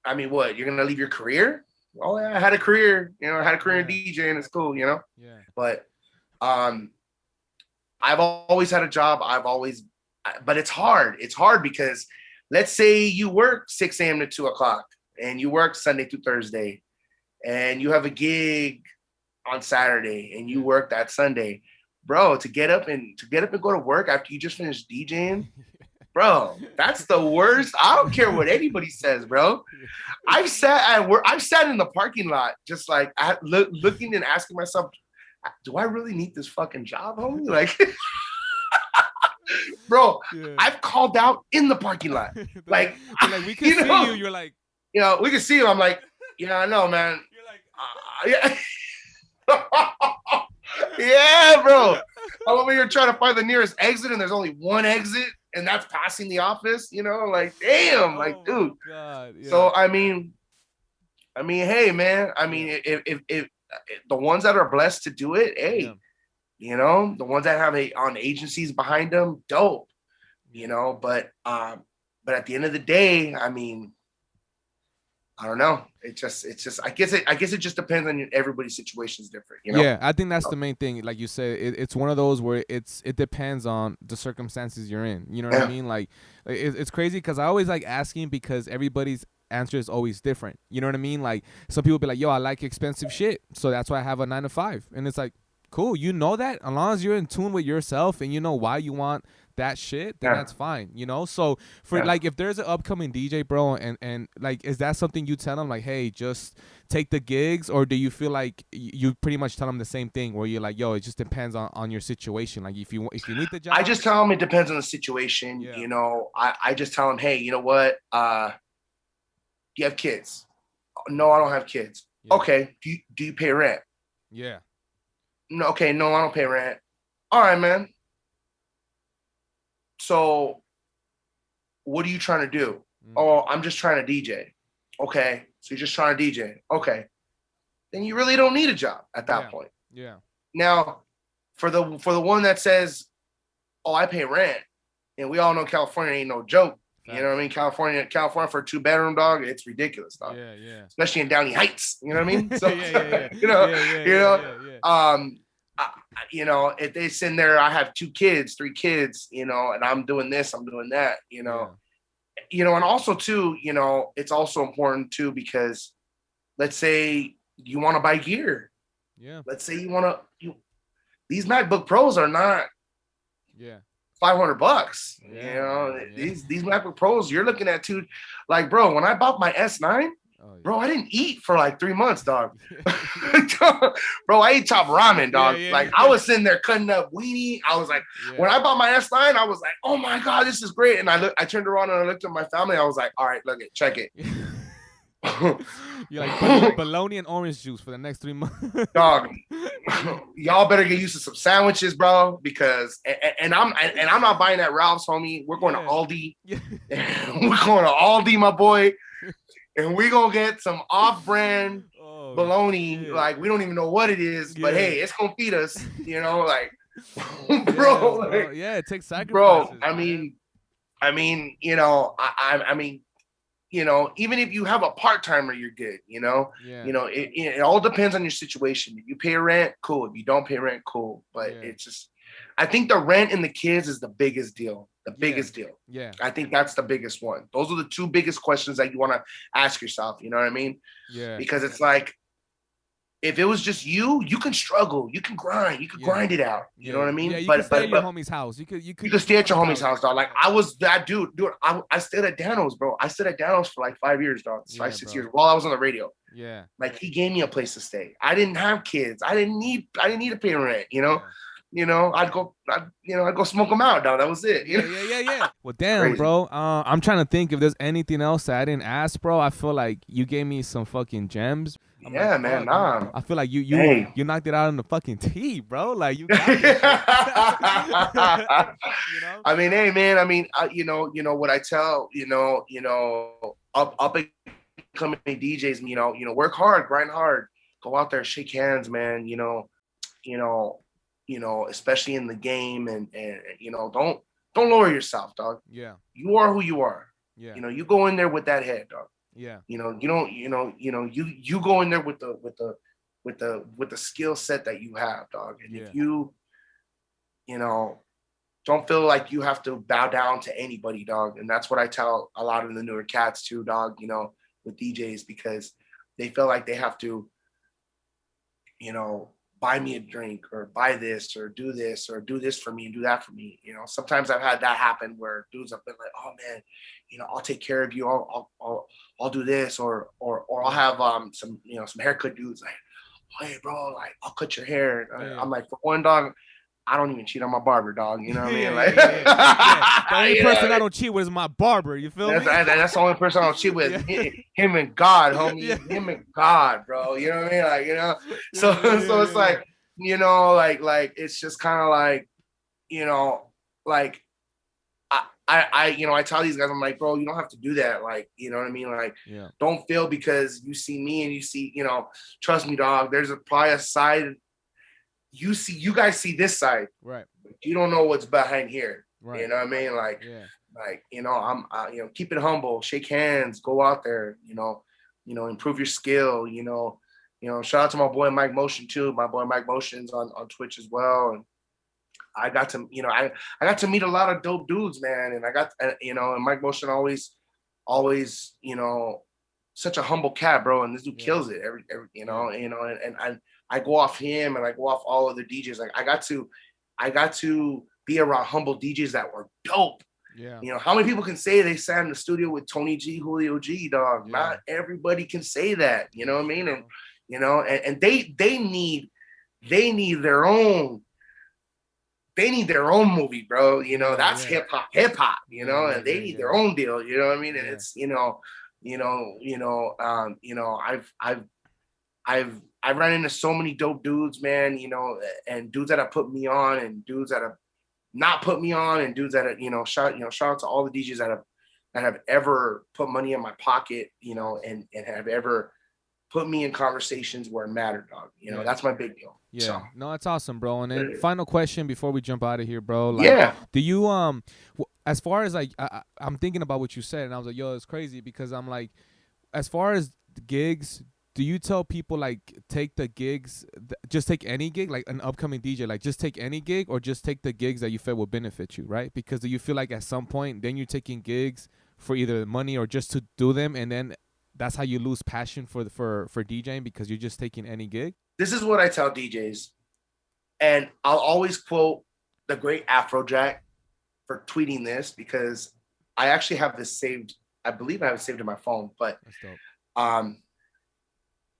[SPEAKER 2] I mean, what, you're gonna leave your career? Oh yeah, I had a career, in DJ, and it's cool,
[SPEAKER 1] Yeah.
[SPEAKER 2] But I've always had a job. But it's hard. It's hard because let's say you work 6 a.m. to 2 o'clock and you work Sunday through Thursday, and you have a gig on Saturday and you work that Sunday. Bro, to get up and go to work after you just finished DJing, bro, that's the worst. I don't care what anybody says, bro. I've sat in the parking lot, just like looking and asking myself, do I really need this fucking job, homie? Like, bro, I've called out in the parking lot. Like
[SPEAKER 1] we can see you. You're like,
[SPEAKER 2] we can see you. I'm like, yeah, I know, man.
[SPEAKER 1] You're like,
[SPEAKER 2] yeah. Yeah, bro. I'm over here trying to find the nearest exit, and there's only one exit, and that's passing the office. You know, like damn, like dude.
[SPEAKER 1] God, yeah.
[SPEAKER 2] So I mean, hey man, I mean, if the ones that are blessed to do it, hey, you know, the ones that have on agencies behind them, dope. You know, but at the end of the day, I mean, I don't know. It's just. I guess it just depends on everybody's situation is different. You know.
[SPEAKER 1] Yeah, I think that's the main thing. Like you said, it's one of those where it depends on the circumstances you're in. You know what I mean? Like, it's crazy because I always like asking because everybody's answer is always different. You know what I mean? Like some people be like, "Yo, I like expensive shit, so that's why I have a 9 to 5," and it's like, cool. You know that as long as you're in tune with yourself and you know why you want that shit, then that's fine, you know. So for like if there's an upcoming DJ, bro, and like is that something you tell them like, hey, just take the gigs, or do you feel like you pretty much tell them the same thing where you're like, yo, it just depends on your situation, like if you need the job?
[SPEAKER 2] I just tell them it depends on the situation. You know, I just tell them, hey, you know what, do you have kids? No, I don't have kids. Okay, do you pay rent? No, okay, no, I don't pay rent. All right, man. So what are you trying to do? Oh, I'm just trying to DJ. Okay, so you're just trying to DJ. Okay, then you really don't need a job at that point. Now, for the one that says, oh, I pay rent, and we all know California ain't no joke. You know what I mean? California for a 2-bedroom, dog, it's ridiculous, dog. Especially in Downey Heights. You know what I mean? So, you know, if they sit in there, I have 2 kids, 3 kids, you know, and I'm doing this, I'm doing that, you know. You know, and also too, you know, it's also important too because let's say you want to buy gear. Let's say you want to. These MacBook Pros are not. $500. You know, these MacBook Pros, you're looking at like, bro, when I bought my S9, bro, I didn't eat for like 3 months, dog. Bro, I ate chopped ramen, dog. I was sitting there cutting up weenie. I was like, when I bought my S9, I was like, oh my God, this is great. And I turned around and I looked at my family. I was like, all right, look it, check it.
[SPEAKER 1] You're like bologna and orange juice for the next 3 months.
[SPEAKER 2] Dog, y'all better get used to some sandwiches, bro, because and I'm not buying at Ralph's, homie. We're going to Aldi. We're going to Aldi, my boy. And we're going to get some off-brand bologna. Like, we don't even know what it is, but hey, it's going to feed us, you know, like, bro.
[SPEAKER 1] It takes sacrifices.
[SPEAKER 2] Bro, I mean, you know, I mean, you know, even if you have a part-timer, you're good, you know? You know, it all depends on your situation. If you pay rent, cool. If you don't pay rent, cool. But it's just, I think the rent and the kids is the biggest deal. The biggest deal. I think that's the biggest one. Those are the 2 biggest questions that you want to ask yourself. You know what I mean? Because it's like, if it was just you can struggle, you can grind, you can grind it out. You know what I mean?
[SPEAKER 1] You can stay at your homie's house. You could
[SPEAKER 2] stay at your homie's house, dog. Like I was that dude. I stayed at Dano's, bro. I stayed at Dano's for like 5 years, dog. 5-6 years while I was on the radio. Like he gave me a place to stay. I didn't have kids. I didn't need to pay rent. You know. You know, I'd go smoke them out, dog. That was it.
[SPEAKER 1] Yeah. Well, damn, crazy. Bro. I'm trying to think if there's anything else that I didn't ask, bro. I feel like you gave me some fucking gems. I'm like,
[SPEAKER 2] man. Nah.
[SPEAKER 1] I feel like you knocked it out in the fucking tee, bro. Like you got this
[SPEAKER 2] you know? I mean, hey, man. I mean, you know what I tell, you know, up and coming DJs, you know, work hard, grind hard, go out there, shake hands, man. You know, especially in the game, and you know, don't lower yourself, dog. You are who you are. You know, you go in there with that head, dog. You know, you don't, you go in there with the skill set that you have, dog. And if you know, don't feel like you have to bow down to anybody, dog. And that's what I tell a lot of the newer cats too, dog, you know, with DJs, because they feel like they have to, you know, buy me a drink or buy this or do this for me and do that for me. You know, sometimes I've had that happen where dudes have been like, oh man, you know, I'll take care of you. I'll do this or I'll have some, you know, some haircut dudes like, hey bro, like I'll cut your hair. I'm like, for one, dog, I don't even cheat on my barber, dog. You know what I mean? Like,
[SPEAKER 1] the only person I don't cheat with is my barber. You feel me?
[SPEAKER 2] That's the only person I don't cheat with. Him and God, homie. Him and God, bro. You know what I mean? Like, you know. So it's like, you know, like it's just kind of like, you know, like I tell these guys, I'm like, bro, you don't have to do that. Like, you know what I mean? Like, don't feel because you see me and you see, you know, trust me, dog. There's probably a side you guys see this side,
[SPEAKER 1] right?
[SPEAKER 2] But you don't know what's behind here,
[SPEAKER 1] right?
[SPEAKER 2] You know what I mean? Like, you know, you know, keep it humble, shake hands, go out there, you know, improve your skill, you know. Shout out to my boy Mike Motion too. My boy Mike Motion's on Twitch as well, and I got to, I got to meet a lot of dope dudes, man. And I got, and Mike Motion always, you know, such a humble cat, bro. And this dude kills it every and I go off him and I go off all of the DJs. Like I got to be around humble DJs that were dope.
[SPEAKER 1] Yeah.
[SPEAKER 2] You know, how many people can say they sat in the studio with Tony G, Julio G, dog? Yeah. Not everybody can say that. You know what I mean? And and they need their own. They need their own movie, bro. You know, that's hip hop, you know, and they need their own deal, you know what I mean? And it's, I've run into so many dope dudes, man, you know, and dudes that have put me on and dudes that have not put me on and dudes that have, shout out to all the DJs that have ever put money in my pocket, you know, and have ever put me in conversations where it mattered, dog. You know, that's my big deal.
[SPEAKER 1] Yeah.
[SPEAKER 2] So.
[SPEAKER 1] No, that's awesome, bro. And then final question before we jump out of here, bro. Like, do you as far as like I'm thinking about what you said, and I was like, yo, it's crazy because I'm like, as far as the gigs, do you tell people like take the gigs, just take any gig, like an upcoming DJ, like just take any gig, or just take the gigs that you feel will benefit you, right? Because do you feel like at some point then you're taking gigs for either money or just to do them, and then that's how you lose passion for DJing because you're just taking any gig?
[SPEAKER 2] This is what I tell DJs, and I'll always quote the great Afrojack for tweeting this because I actually have this saved. I believe I have it saved in my phone, but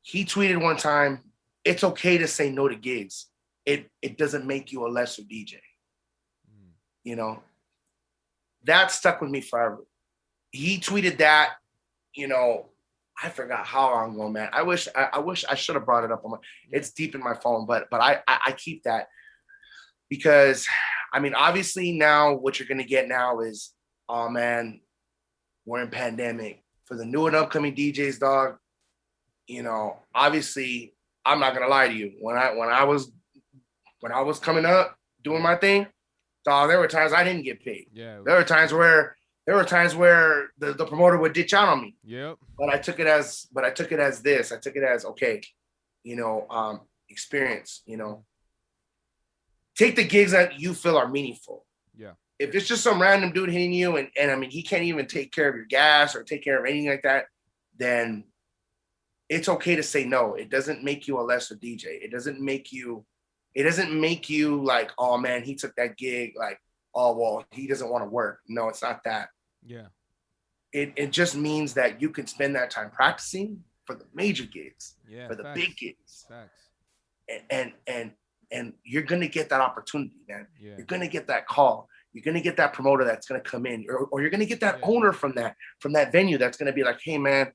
[SPEAKER 2] he tweeted one time, "It's okay to say no to gigs. It doesn't make you a lesser DJ." You know, that stuck with me forever. He tweeted that, you know. I forgot how long ago, man. I wish I should have brought it up on it's deep in my phone, but I keep that because I mean, obviously now what you're gonna get now is, oh man, we're in pandemic. For the new and upcoming DJs, dog, you know, obviously I'm not gonna lie to you. When I was coming up doing my thing, dog, there were times I didn't get paid.
[SPEAKER 1] Yeah.
[SPEAKER 2] There were times where the promoter would ditch out on me.
[SPEAKER 1] Yep.
[SPEAKER 2] But I took it as this. I took it as, okay, you know, experience, you know. Take the gigs that you feel are meaningful.
[SPEAKER 1] Yeah.
[SPEAKER 2] If it's just some random dude hitting you and I mean he can't even take care of your gas or take care of anything like that, then it's okay to say no. It doesn't make you a lesser DJ. It doesn't make you like, oh man, he took that gig, like, oh well, he doesn't want to work. No, it's not that.
[SPEAKER 1] Yeah.
[SPEAKER 2] It just means that you can spend that time practicing for the major gigs, for the big gigs.
[SPEAKER 1] Facts.
[SPEAKER 2] And you're gonna get that opportunity, man.
[SPEAKER 1] Yeah.
[SPEAKER 2] You're gonna get that call. You're gonna get that promoter that's gonna come in, or you're gonna get that owner from that venue that's gonna be like, hey man,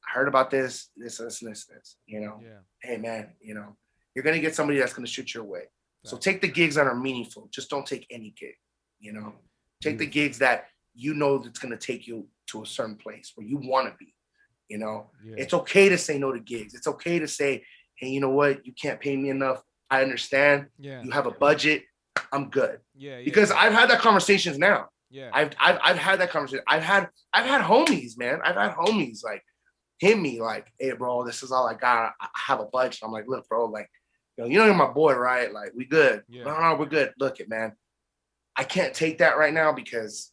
[SPEAKER 2] I heard about this, you know.
[SPEAKER 1] Yeah.
[SPEAKER 2] Hey man, you know, you're gonna get somebody that's gonna shoot your way. So take the gigs that are meaningful. Just don't take any gig, you know. Take the gigs that you know that's gonna take you to a certain place where you want to be, you know. It's okay to say no to gigs. It's okay to say, hey, you know what, you can't pay me enough. I understand.
[SPEAKER 1] Yeah.
[SPEAKER 2] You have a budget. I'm good.
[SPEAKER 1] Yeah.
[SPEAKER 2] Because I've had that conversations now.
[SPEAKER 1] Yeah.
[SPEAKER 2] I've had that conversation. I've had homies, man. I've had homies like hit me like, hey bro, this is all I got. I have a budget. I'm like, look, bro, like, you know you're my boy, right? Like, we good.
[SPEAKER 1] Yeah.
[SPEAKER 2] No, we're good. Look it, man. I can't take that right now because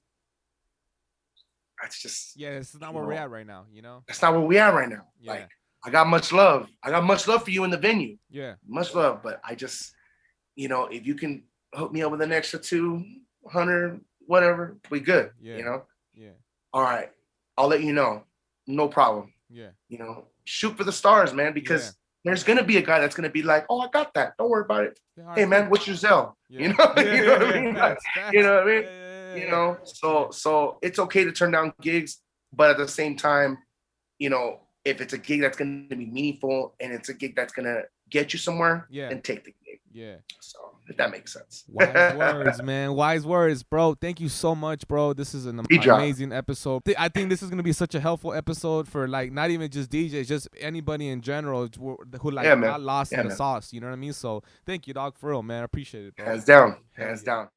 [SPEAKER 2] that's just
[SPEAKER 1] it's not where we're at right now, you know?
[SPEAKER 2] That's not where we are right now.
[SPEAKER 1] Yeah.
[SPEAKER 2] Like, I got much love. For you in the venue.
[SPEAKER 1] Yeah.
[SPEAKER 2] Much love. But I just, you know, if you can hook me up with an extra 200, whatever, we good.
[SPEAKER 1] Yeah.
[SPEAKER 2] You know?
[SPEAKER 1] Yeah.
[SPEAKER 2] All right. I'll let you know. No problem.
[SPEAKER 1] Yeah.
[SPEAKER 2] You know, shoot for the stars, man, because there's gonna be a guy that's gonna be like, oh, I got that. Don't worry about it. Yeah, hey man, what's your Zelle?
[SPEAKER 1] Yeah.
[SPEAKER 2] You know, you know what I mean?
[SPEAKER 1] Facts.
[SPEAKER 2] You know what I mean?
[SPEAKER 1] Yeah.
[SPEAKER 2] You know, so it's okay to turn down gigs, but at the same time, you know, if it's a gig that's gonna be meaningful and it's a gig that's gonna get you somewhere, then take the gig.
[SPEAKER 1] Yeah.
[SPEAKER 2] So if that makes sense.
[SPEAKER 1] Wise words, man. Wise words, bro. Thank you so much, bro. This is an amazing episode. I think this is gonna be such a helpful episode for like not even just DJs, just anybody in general who like got lost in the sauce. You know what I mean? So thank you, dog, for real, man. I appreciate it, bro.
[SPEAKER 2] Hands down. Hands down.